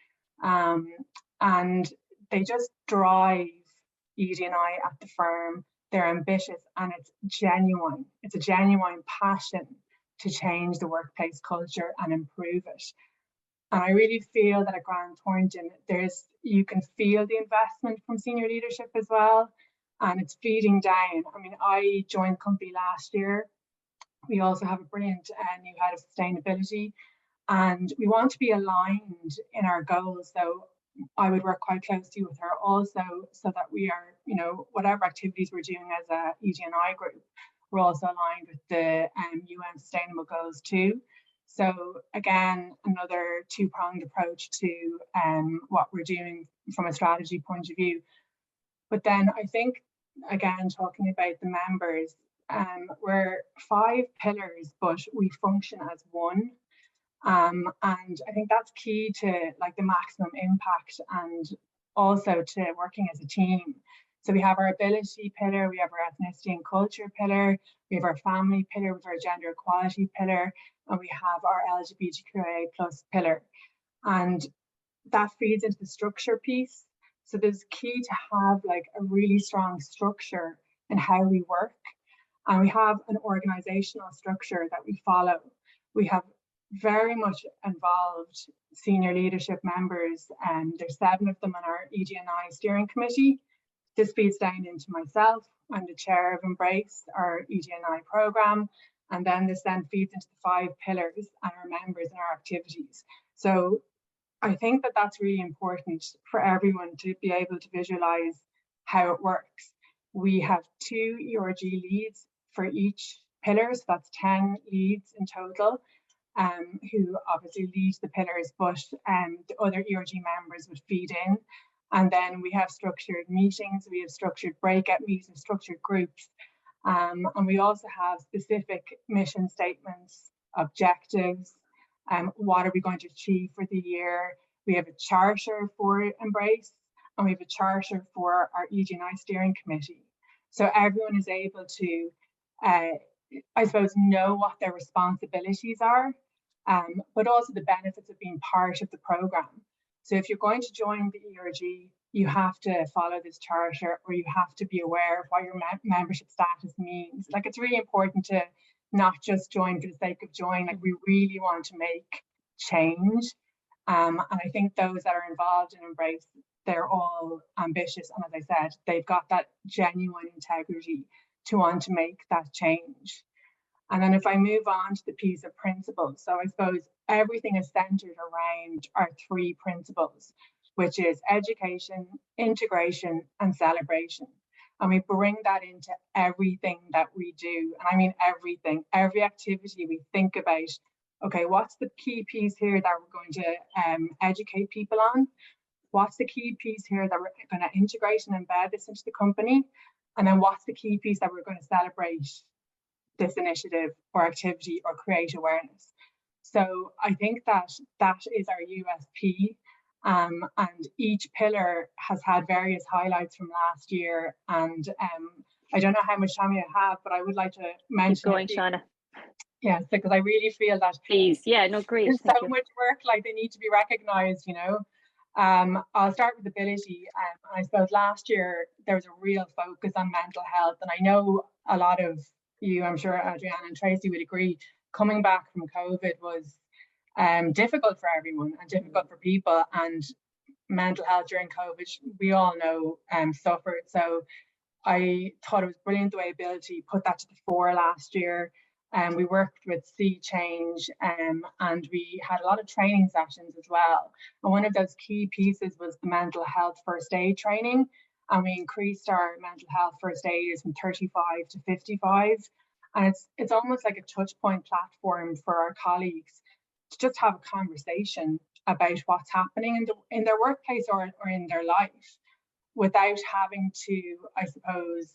And they just drive ED&I at the firm. They're ambitious, and it's genuine. It's a genuine passion to change the workplace culture and improve it. And I really feel that at Grant Thornton, you can feel the investment from senior leadership as well, and it's feeding down. I mean, I joined the company last year. We also have a brilliant new head of sustainability, and we want to be aligned in our goals. So I would work quite closely with her also, so that we are, whatever activities we're doing as a ED&I group, we're also aligned with the UN Sustainable Goals too. So again, another 2-pronged approach to what we're doing from a strategy point of view. But then I think, again, talking about the members, we're 5 pillars, but we function as one. And I think that's key to the maximum impact, and also to working as a team. So we have our ability pillar, we have our ethnicity and culture pillar, we have our family pillar, we have our gender equality pillar, and we have our LGBTQIA+ pillar. And that feeds into the structure piece. So there's key to have like a really strong structure in how we work. And we have an organizational structure that we follow. We have very much involved senior leadership members, and there's 7 of them on our ED&I steering committee. This feeds down into myself. I'm the chair of Embrace, our ED&I program. And then this then feeds into the 5 pillars and our members and our activities. So I think that that's really important for everyone to be able to visualize how it works. We have 2 ERG leads for each pillar, so that's 10 leads in total, who obviously lead the pillars, but the other ERG members would feed in. And then we have structured meetings, we have structured breakout meetings, structured groups, and we also have specific mission statements, objectives, what are we going to achieve for the year. We have a charter for Embrace, and we have a charter for our ED&I steering committee. So everyone is able to, I suppose, know what their responsibilities are, but also the benefits of being part of the programme. So if you're going to join the ERG, you have to follow this charter, or you have to be aware of what your membership status means. Like, it's really important to not just join for the sake of joining. Like, we really want to make change. And I think those that are involved in Embrace, they're all ambitious. And as I said, they've got that genuine integrity to want to make that change. And then if I move on to the piece of principles, so I suppose everything is centered around our 3 principles, which is education, integration, and celebration. And we bring that into everything that we do. And I mean everything, every activity we think about, okay, what's the key piece here that we're going to educate people on? What's the key piece here that we're going to integrate and embed this into the company? And then what's the key piece that we're going to celebrate this initiative or activity or create awareness? So I think that that is our USP. And each pillar has had various highlights from last year. And I don't know how much time you have, but I would like to mention. Keep going, Shauna. Yeah, because I really feel that. Please, yeah, no, great. There's so much work, like they need to be recognised, you know. I'll start with ability. I suppose last year there was a real focus on mental health, and I know a lot of you, I'm sure Adriana and Tracy would agree, coming back from COVID was difficult for everyone and difficult for people, and mental health during COVID, we all know, suffered. So I thought it was brilliant the way Ability put that to the fore last year. We worked with Sea Change, and we had a lot of training sessions as well. And one of those key pieces was the mental health first aid training. And we increased our mental health first aiders from 35 to 55. And it's almost like a touch point platform for our colleagues to just have a conversation about what's happening in their workplace or in their life, without having to, I suppose,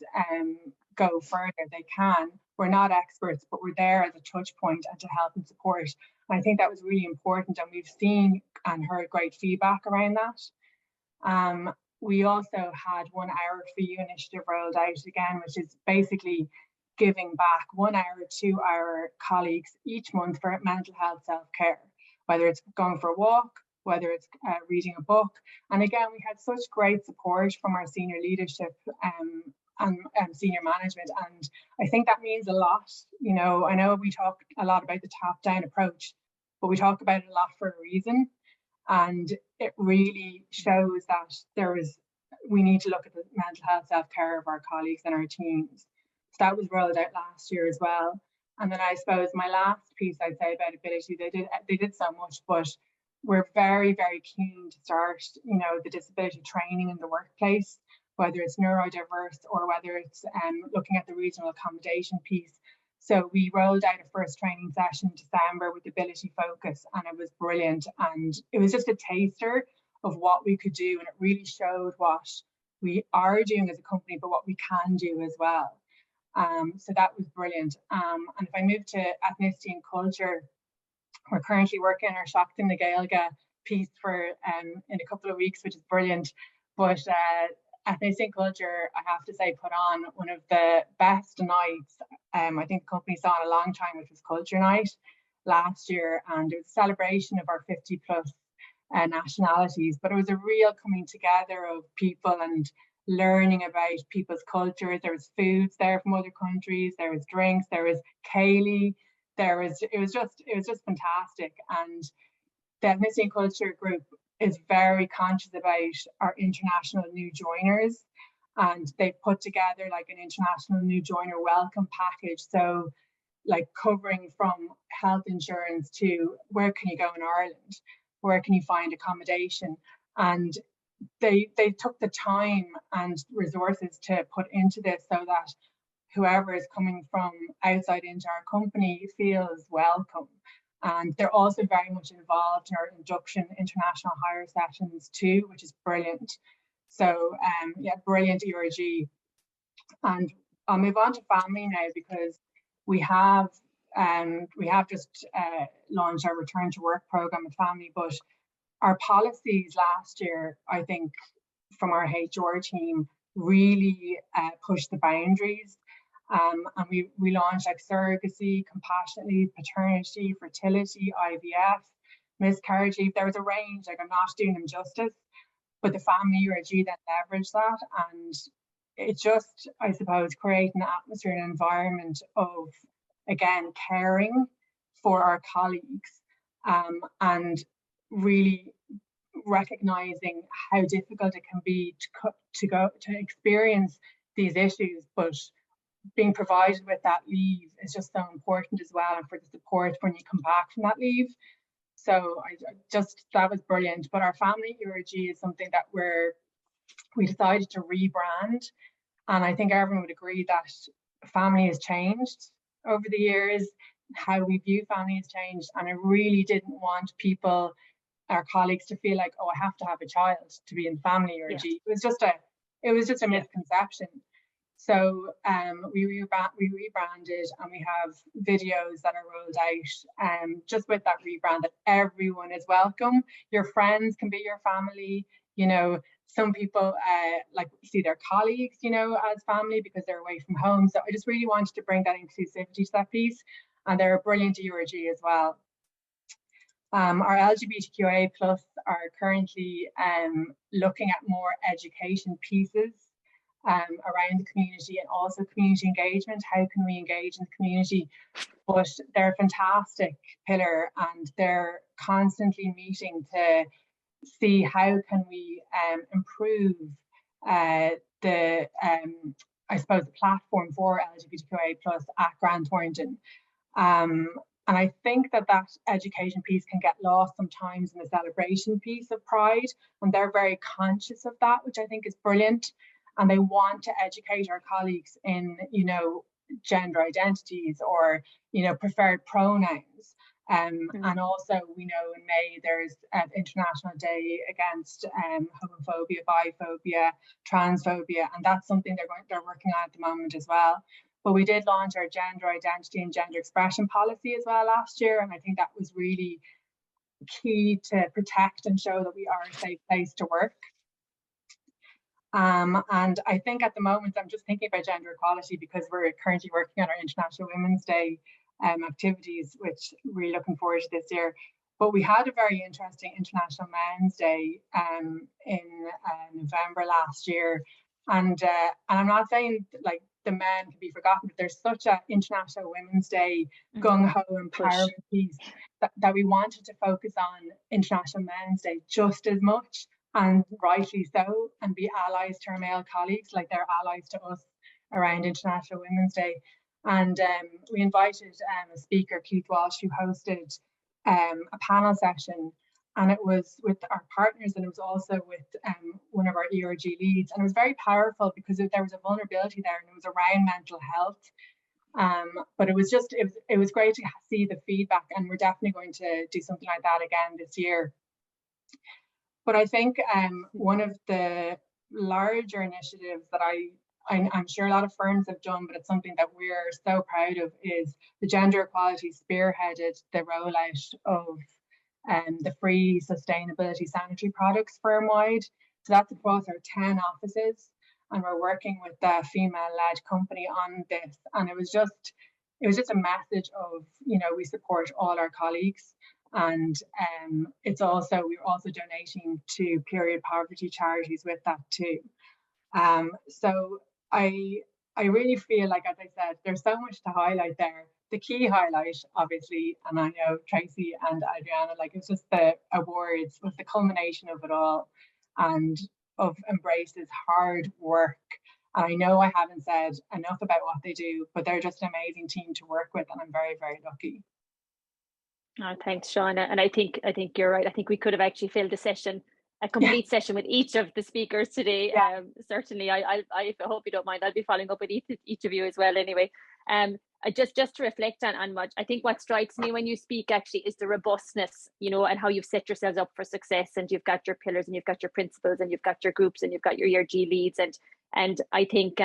go further. They can. We're not experts, but we're there as a touch point and to help and support. And I think that was really important, and we've seen and heard great feedback around that. We also had 1 hour for you initiative rolled out again, which is basically giving back 1 hour to our colleagues each month for mental health self-care, whether it's going for a walk, whether it's reading a book. And again, we had such great support from our senior leadership and senior management. And I think that means a lot. You know, I know we talk a lot about the top-down approach, but we talk about it a lot for a reason. And it really shows that we need to look at the mental health self-care of our colleagues and our teams. So that was rolled out last year as well. And then I suppose my last piece I'd say about Ability, they did so much, but we're very, very keen to start, you know, the disability training in the workplace, whether it's neurodiverse or whether it's looking at the regional accommodation piece. So we rolled out a first training session in December with Ability Focus, and it was brilliant. And it was just a taster of what we could do, and it really showed what we are doing as a company, but what we can do as well. So that was brilliant. And if I move to ethnicity and culture, we're currently working on our Seachtain na Gaeilge piece for in a couple of weeks, which is brilliant. But ethnicity and culture, I have to say, put on one of the best nights I think the company saw in a long time, which was Culture Night last year, and it was a celebration of our 50 plus nationalities, but it was a real coming together of people and learning about people's cultures. There was foods there from other countries, there was drinks, there was Kaylee, it was just fantastic. And the ethnicity and culture group is very conscious about our international new joiners, and they've put together like an international new joiner welcome package. So like covering from health insurance to where can you go in Ireland, where can you find accommodation, and they took the time and resources to put into this so that whoever is coming from outside into our company feels welcome. And they're also very much involved in our induction international hire sessions too, which is brilliant. So yeah, brilliant ERG. And I'll move on to family now, because we have just launched our return to work program with family, but our policies last year, I think, from our HR team really pushed the boundaries. And we launched like surrogacy, compassionate leave, paternity, fertility, IVF, miscarriage leave. There was a range, like I'm not doing them justice, but the family URG then leveraged that. And it just, I suppose, create an atmosphere and environment of, again, caring for our colleagues, and really recognizing how difficult it can be to experience these issues, but being provided with that leave is just so important as well, and for the support when you come back from that leave. So that was brilliant. But our family URG is something that we decided to rebrand, and I think everyone would agree that family has changed over the years. How we view family has changed, and I really didn't want people, our colleagues, to feel like, oh, I have to have a child to be in family URG. Yeah. It was just a misconception. So we rebranded, and we have videos that are rolled out just with that rebrand, that everyone is welcome. Your friends can be your family. You know, some people like see their colleagues, you know, as family because they're away from home. So I just really wanted to bring that inclusivity to that piece, and they're a brilliant URG as well. Our LGBTQIA+ are currently looking at more education pieces around the community, and also community engagement. How can we engage in the community? But they're a fantastic pillar, and they're constantly meeting to see how can we improve the I suppose the platform for LGBTQIA+ at Grant Thornton. And I think that education piece can get lost sometimes in the celebration piece of Pride, and they're very conscious of that, which I think is brilliant. And they want to educate our colleagues in, you know, gender identities or, you know, preferred pronouns. And also, we know in May there's an International Day against homophobia, biphobia, transphobia, and that's something they're working on at the moment as well. But we did launch our gender identity and gender expression policy as well last year, and I think that was really key to protect and show that we are a safe place to work. And I think at the moment, I'm just thinking about gender equality because we're currently working on our International Women's Day activities, which we're looking forward to this year. But we had a very interesting International Men's Day in November last year. And I'm not saying like the men can be forgotten, but there's such an International Women's Day gung-ho empowerment piece that we wanted to focus on International Men's Day just as much, and rightly so, and be allies to our male colleagues like they're allies to us around International Women's Day. And we invited a speaker, Keith Walsh, who hosted a panel session, and it was with our partners, and it was also with one of our ERG leads, and it was very powerful because there was a vulnerability there, and it was around mental health. But it was great to see the feedback, and we're definitely going to do something like that again this year. But I think one of the larger initiatives that I'm sure a lot of firms have done, but it's something that we're so proud of, is the Gender Equality spearheaded the rollout of the free sustainability sanitary products firm-wide. So that's across our 10 offices. and we're working with the female-led company on this. And it was just a message of, you know, we support all our colleagues, and we're also donating to period poverty charities with that too. So I really feel like, as I said, there's so much to highlight there. The key highlight, obviously, and I know Tracy and Adriana, like, it's just the awards was the culmination of it all, and of Embrace's hard work. And I know I haven't said enough about what they do, but they're just an amazing team to work with, and I'm very, very lucky. Oh, thanks, Shauna. And I think you're right. I think we could have actually filled a complete session with each of the speakers today. Yeah. Certainly, I hope you don't mind. I'll be following up with each of you as well. Anyway, just to reflect on what strikes me when you speak actually is the robustness, you know, and how you've set yourselves up for success, and you've got your pillars, and you've got your principles, and you've got your groups, and you've got your ERG leads, and I think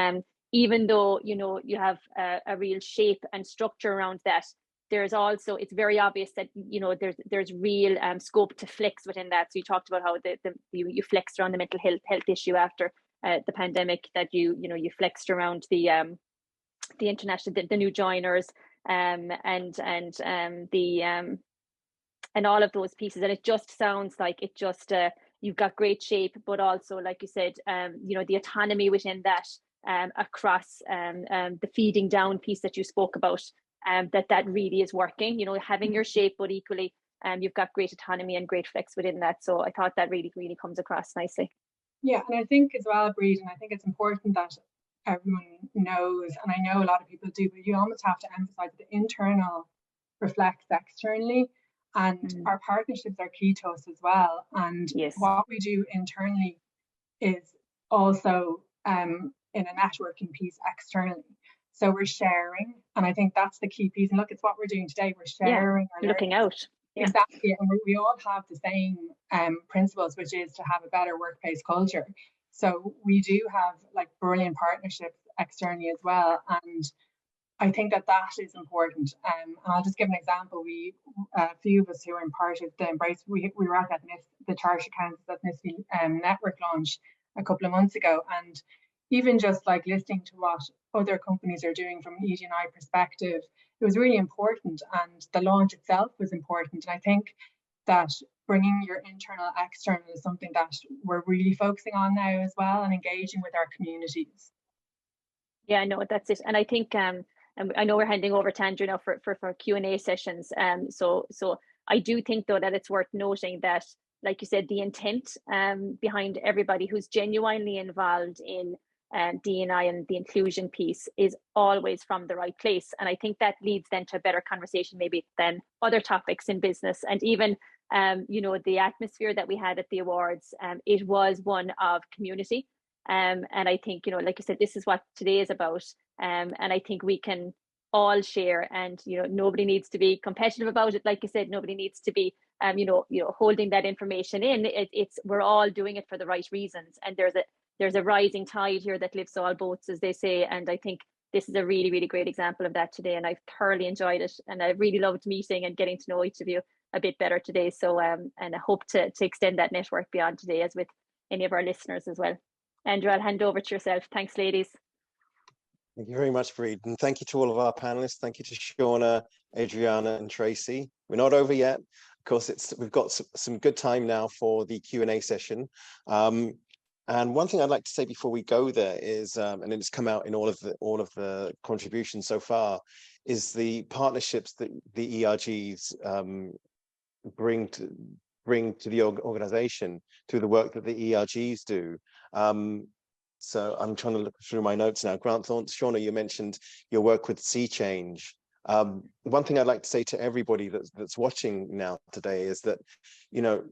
even though, you know, you have a real shape and structure around that, there's also, it's very obvious that, you know, there's real scope to flex within that. So you talked about how you flexed around the mental health issue after the pandemic, that you flexed around the international, the new joiners, and all of those pieces. And it just sounds like you've got great shape, but also, like you said, you know, the autonomy within that, across the feeding down piece that you spoke about, that really is working, you know, having your shape, but equally you've got great autonomy and great flex within that. So I thought that really comes across nicely. Yeah, and I think as well, Bríd, and I think it's important that everyone knows, and I know a lot of people do, but you almost have to emphasize that the internal reflects externally, and our partnerships are key to us as well. And what we do internally is also in a networking piece externally. So we're sharing, and I think that's the key piece. And look, it's what we're doing today. We're sharing, looking out. Yeah. Exactly, and we all have the same principles, which is to have a better workplace culture. So we do have like brilliant partnerships externally as well, and I think that is important. And I'll just give an example. A few of us who are in part of the Embrace, we were at the Chartered Accountants at NDI network launch a couple of months ago, and even just like listening to what other companies are doing from an ED&I perspective, it was really important, and the launch itself was important. And I think that bringing your internal external is something that we're really focusing on now as well, and engaging with our communities. Yeah, no, that's it. And I think and I know we're handing over to Andrew now for Q&A sessions. So I do think though that it's worth noting that, like you said, the intent behind everybody who's genuinely involved in D&I and the inclusion piece is always from the right place. And I think that leads then to a better conversation maybe than other topics in business. And even, you know, the atmosphere that we had at the awards, it was one of community. And I think, you know, like you said, this is what today is about. And I think we can all share, and, you know, nobody needs to be competitive about it. Like you said, nobody needs to be, you know, holding that information in. We're all doing it for the right reasons. And there's a rising tide here that lifts all boats, as they say. And I think this is a really, really great example of that today. And I've thoroughly enjoyed it. And I really loved meeting and getting to know each of you a bit better today. So, and I hope to extend that network beyond today, as with any of our listeners as well. Andrew, I'll hand over to yourself. Thanks, ladies. Thank you very much, Bríd. And thank you to all of our panelists. Thank you to Shauna, Adriana, and Tracy. We're not over yet. Of course, we've got some good time now for the Q&A session. And one thing I'd like to say before we go there is, and it's come out in all of the contributions so far, is the partnerships that the ERGs bring to the organization through the work that the ERGs do. So I'm trying to look through my notes now. Grant Thornton, Shauna, you mentioned your work with Sea Change. One thing I'd like to say to everybody that's watching now today is that, you know,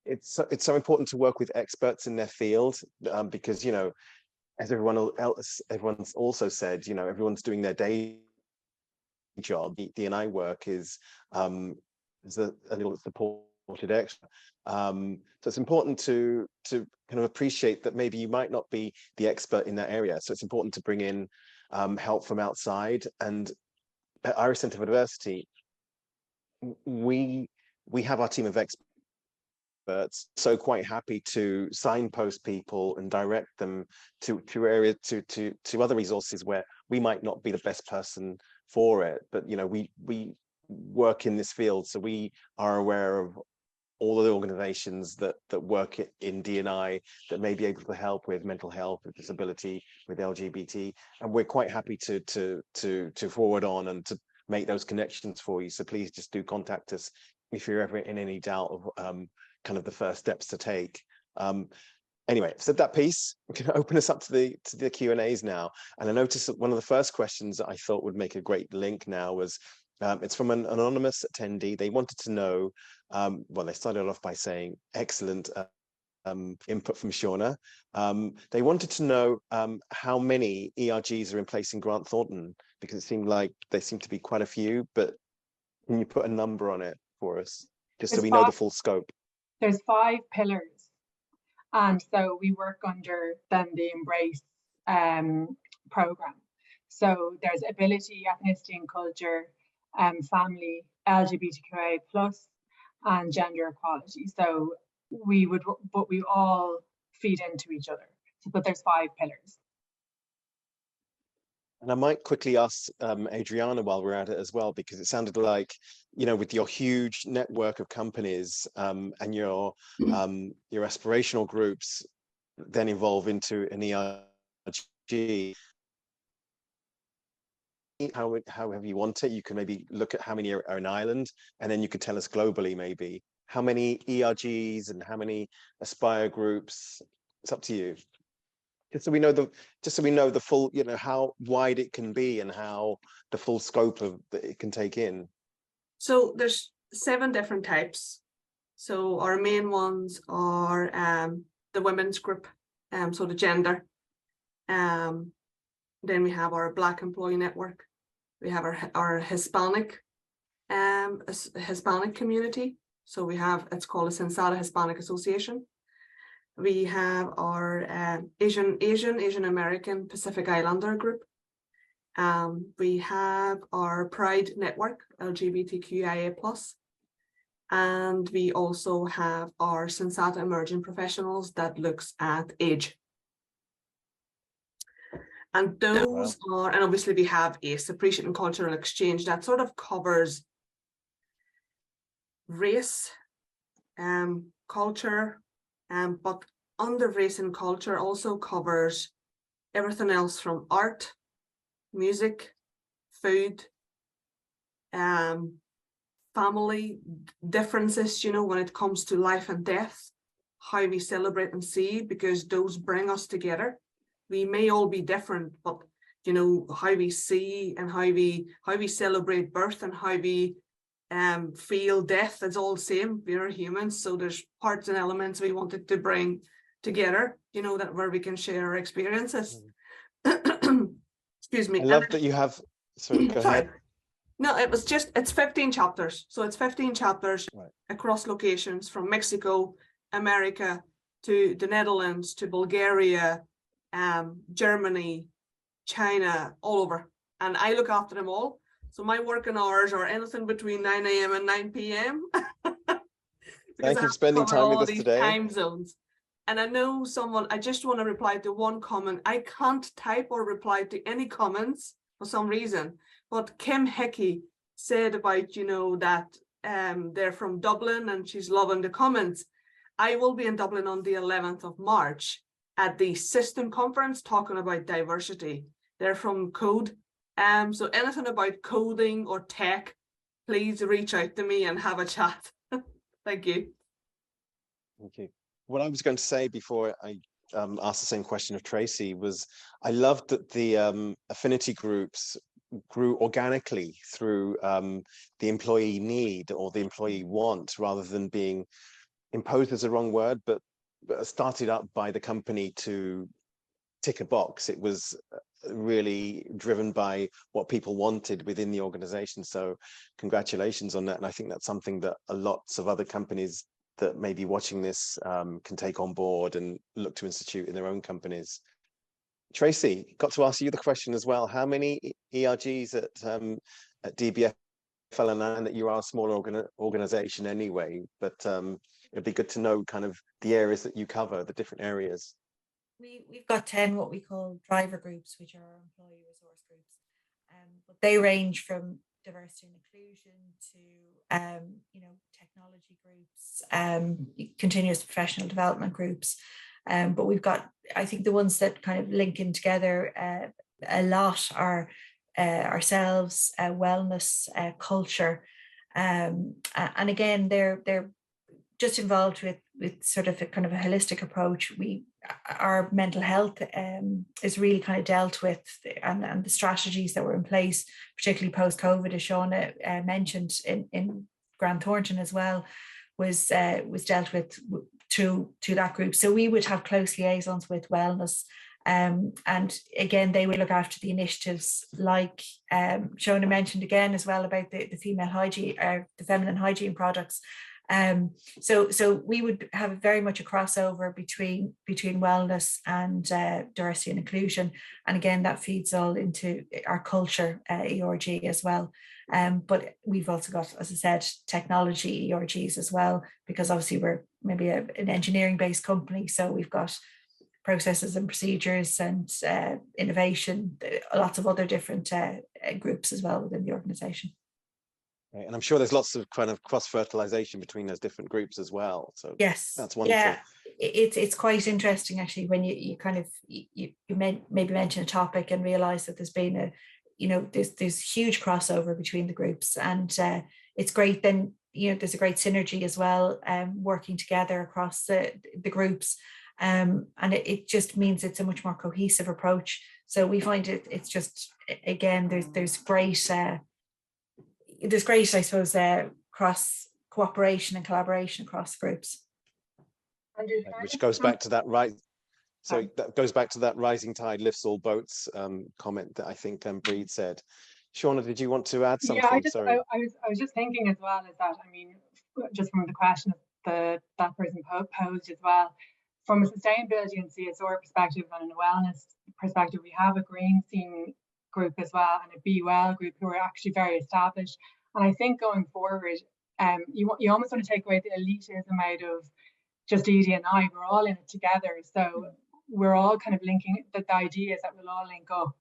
it's so important to work with experts in their field, because, you know, as everyone's also said, you know, everyone's doing their day job. The D&I work is a little supported extra. So it's important to kind of appreciate that maybe you might not be the expert in that area. So it's important to bring in help from outside. And at Irish Centre for Diversity, we have our team of experts experts, so quite happy to signpost people and direct them to areas to other resources where we might not be the best person for it, but you know, we work in this field, so we are aware of all of the organizations that work in D&I that may be able to help with mental health, with disability, with LGBT, and we're quite happy to forward on and to make those connections for you. So please just do contact us if you're ever in any doubt of kind of the first steps to take. Anyway, I've said that piece. We can open us up to the Q&As now. And I noticed that one of the first questions that I thought would make a great link now was, it's from an anonymous attendee. They wanted to know, well, they started off by saying, excellent input from Shauna. They wanted to know how many ERGs are in place in Grant Thornton, because it seemed like there seem to be quite a few, but can you put a number on it for us, just so we know the full scope? There's 5 pillars. And so we work under then the Embrace program. So there's ability, ethnicity and culture, family, LGBTQIA+, and gender equality. So we all feed into each other. So, but there's 5 pillars. And I might quickly ask Adriana while we're at it as well, because it sounded like, you know, with your huge network of companies and your aspirational groups then evolve into an ERG. However you want it, you can maybe look at how many are in Ireland, and then you could tell us globally maybe how many ERGs and how many Aspire groups. It's up to you. Just so we know the full, you know, how wide it can be and how the full scope of that it can take in. So there's 7 different types. So our main ones are the women's group, so the gender. Then we have our Black Employee Network. We have our Hispanic community. So we have, it's called a Sensata Hispanic Association. We have our Asian American Pacific Islander group. We have our Pride Network, LGBTQIA+. And we also have our Sensata Emerging Professionals that looks at age. And those are, and obviously we have ACE, Appreciation and Cultural Exchange, that sort of covers race, culture, but under race and culture also covers everything else from art, music, food, family differences, you know, when it comes to life and death, how we celebrate and see, because those bring us together. We may all be different, but you know, how we see and how we celebrate birth and how we feel death is all the same. We are humans, so there's parts and elements we wanted to bring together, you know, that where we can share our experiences. Excuse me. I love that you have, sorry, go ahead. No, it's 15 chapters. So it's 15 chapters across locations from Mexico, America, to the Netherlands, to Bulgaria, Germany, China, all over. And I look after them all. So my working hours are anything between 9 a.m. and 9 p.m. Thank you for spending time with us today. Time zones. And I know someone, I just want to reply to one comment. I can't type or reply to any comments for some reason. But Kim Hickey said about, you know, that they're from Dublin and she's loving the comments. I will be in Dublin on the 11th of March at the System Conference talking about diversity. They're from Code. So anything about coding or tech, please reach out to me and have a chat. Thank you. Thank you. What I was going to say before I asked the same question of Tracy was, I loved that the affinity groups grew organically through the employee need or the employee want, rather than being imposed is the wrong word, but started up by the company to tick a box. It was really driven by what people wanted within the organization. So congratulations on that. And I think that's something that lots of other companies that may be watching this can take on board and look to institute in their own companies. Tracy, got to ask you the question as well. How many ERGs at DBF? And that you are a smaller organization anyway, but it'd be good to know kind of the areas that you cover, the different areas. We've got 10 what we call driver groups, which are our employee resource groups. But they range from diversity and inclusion to technology groups, continuous professional development groups. But we've got, I think, the ones that kind of link in together a lot are ourselves, wellness, culture, and again they're just involved with sort of a kind of a holistic approach. Our mental health is really kind of dealt with, and the strategies that were in place, particularly post-COVID, as Shauna mentioned in Grant Thornton as well, was dealt with to that group. So we would have close liaisons with wellness, and again they would look after the initiatives like Shauna mentioned again as well about the female hygiene, the feminine hygiene products. So we would have very much a crossover between wellness and diversity and inclusion, and again that feeds all into our culture ERG as well. But we've also got, as I said, technology ERGs as well, because obviously we're maybe an engineering based company, so we've got processes and procedures and innovation, lots of other different groups as well within the organisation. Right. And I'm sure there's lots of kind of cross-fertilization between those different groups as well. So yes, that's wonderful. Yeah, it's quite interesting actually when you kind of maybe mention a topic and realise that there's been there's huge crossover between the groups, and it's great then, there's a great synergy as well, working together across the groups, and it just means it's a much more cohesive approach. So we find it's just, again, there's great I suppose cross cooperation and collaboration across groups. Which goes back to that that goes back to that rising tide lifts all boats comment that I think Bríd said. Shauna, did you want to add something? Yeah, I was just thinking as well, is that, I mean, just from the question that person posed as well, from a sustainability and CSR perspective and a wellness perspective, we have a green team group as well, and a Be Well group who are actually very established. And I think going forward, you almost want to take away the elitism out of just ED&I. We're all in it together, so we're all kind of linking. The idea is that we'll all link up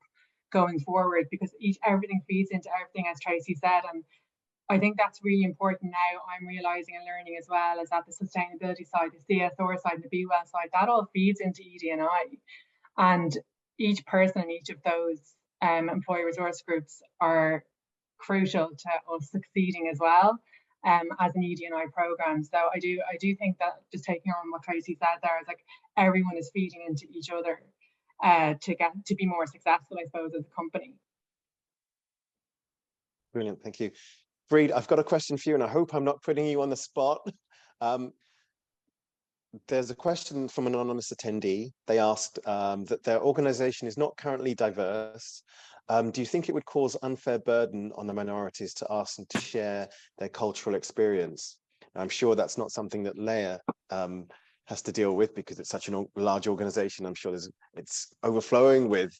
going forward, because everything feeds into everything, as Tracy said. And I think that's really important now. I'm realizing and learning as well, is that the sustainability side, the CSR side, and the Be Well side, that all feeds into ED&I, and each person in each of those employee resource groups are crucial to us succeeding as well, as an ED&I program. So I do think that, just taking on what Tracy said there, is like everyone is feeding into each other to be more successful, I suppose, as a company. Brilliant, thank you. Bríd, I've got a question for you, and I hope I'm not putting you on the spot. There's a question from an anonymous attendee. They asked that their organisation is not currently diverse. Do you think it would cause unfair burden on the minorities to ask them to share their cultural experience? I'm sure that's not something that Laya has to deal with, because it's such a large organisation. I'm sure it's overflowing with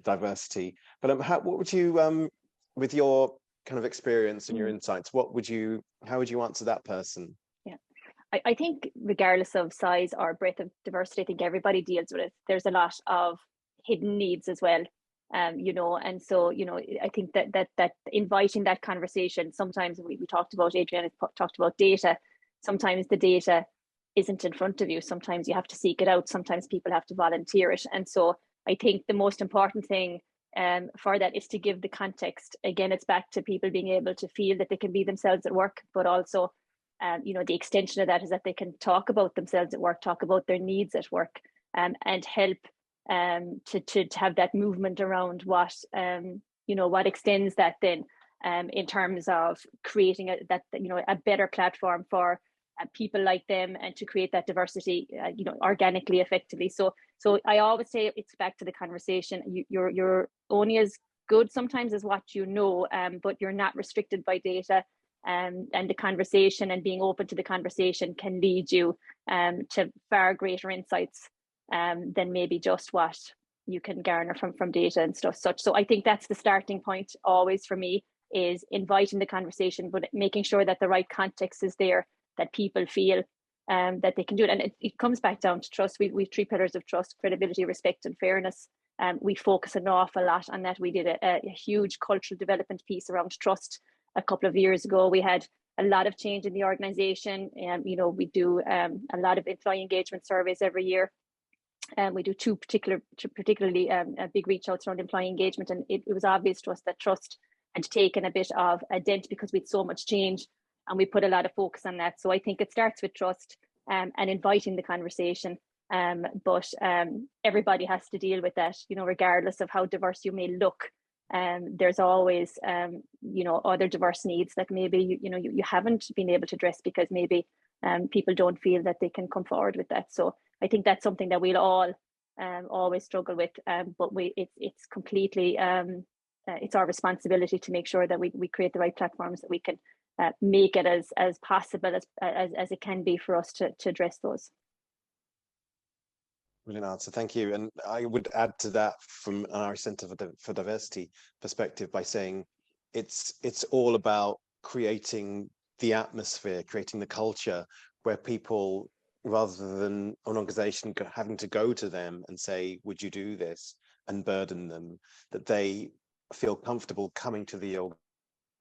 diversity. But what would you, with your kind of experience and your insights, how would you answer that person? Yeah, I think regardless of size or breadth of diversity, I think everybody deals with it. There's a lot of hidden needs as well. And so, I think that inviting that conversation, sometimes we talked about, Adrienne talked about data. Sometimes the data isn't in front of you. Sometimes you have to seek it out. Sometimes people have to volunteer it. And so I think the most important thing for that is to give the context. Again, it's back to people being able to feel that they can be themselves at work, but also, the extension of that is that they can talk about themselves at work, talk about their needs at work, and help to have that movement around what extends that then, in terms of creating a better platform for people like them, and to create that diversity organically, effectively. So I always say it's back to the conversation. You're only as good sometimes as what you know, but you're not restricted by data, and the conversation and being open to the conversation can lead you to far greater insights than maybe just what you can garner from data and stuff such. So I think that's the starting point always for me, is inviting the conversation, but making sure that the right context is there, that people feel that they can do it. And it comes back down to trust. We've 3 pillars of trust: credibility, respect, and fairness. We focus an awful lot on that. We did a huge cultural development piece around trust a couple of years ago. We had a lot of change in the organization. You know, we do a lot of employee engagement surveys every year. We do two particularly big reach outs around employee engagement, and it was obvious to us that trust had taken a bit of a dent because we had so much change, and we put a lot of focus on that. So I think it starts with trust and inviting the conversation. But everybody has to deal with that, you know, regardless of how diverse you may look. There's always, you know, other diverse needs that maybe you haven't been able to address because maybe people don't feel that they can come forward with that. So I think that's something that we'll all always struggle with, but it's completely it's our responsibility to make sure that we create the right platforms that we can make it as possible as it can be for us to address those. Brilliant answer, thank you. And I would add to that from an Irish Centre for Diversity perspective by saying it's all about creating the atmosphere, creating the culture where people, rather than an organisation having to go to them and say, would you do this, and burden them, that they feel comfortable coming to the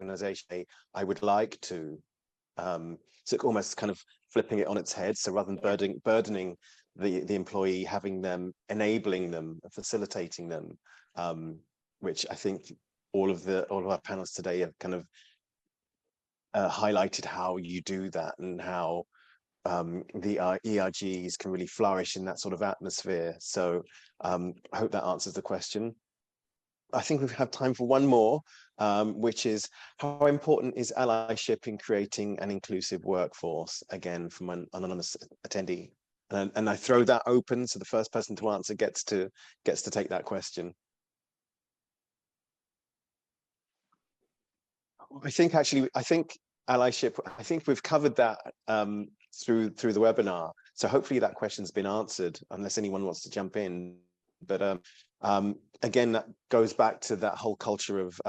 organisation, I would like to. So almost kind of flipping it on its head. So rather than burdening the employee, having them, enabling them, facilitating them, which I think all of our panels today have kind of highlighted how you do that and how the ERGs can really flourish in that sort of atmosphere. So I hope that answers the question. I think we have time for one more, which is how important is allyship in creating an inclusive workforce? Again, from an anonymous attendee. And I throw that open, so the first person to answer gets to take that question. I think allyship, I think we've covered that through the webinar. So hopefully that question's been answered, unless anyone wants to jump in. But again, that goes back to that whole culture of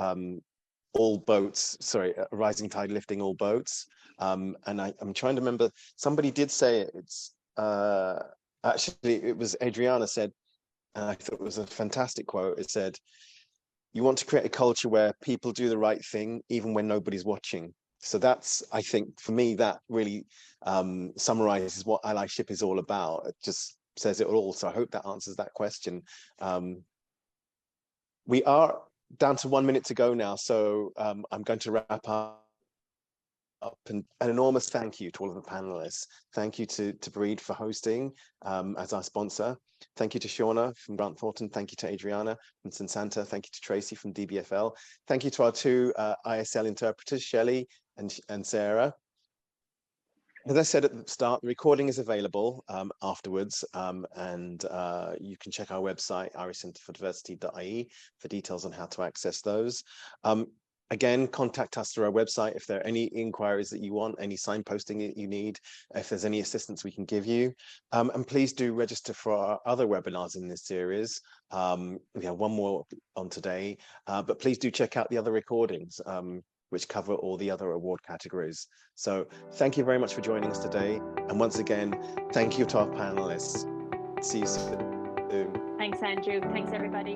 all boats, sorry, a rising tide lifting all boats. And I'm trying to remember, somebody did say it. It's actually, it was Adriana said, and I thought it was a fantastic quote. It said, you want to create a culture where people do the right thing, even when nobody's watching. So that's, I think, for me, that really summarizes what allyship is all about. It just says it all. So I hope that answers that question. We are down to 1 minute to go now. So I'm going to wrap up. And an enormous thank you to all of the panelists. Thank you to Bríd for hosting as our sponsor. Thank you to Shauna from Grant Thornton. Thank you to Adriana from Sensanta. Thank you to Tracy from DBFL. Thank you to our 2 ISL interpreters, Shelley and Sarah. As I said at the start, the recording is available afterwards, and you can check our website, irishcenterfordiversity.ie, for details on how to access those. Again, contact us through our website if there are any inquiries that you want, any signposting that you need, if there's any assistance we can give you. And please do register for our other webinars in this series. We have one more on today, but please do check out the other recordings, which cover all the other award categories. So thank you very much for joining us today. And once again, thank you to our panelists. See you soon. Thanks, Andrew. Thanks, everybody.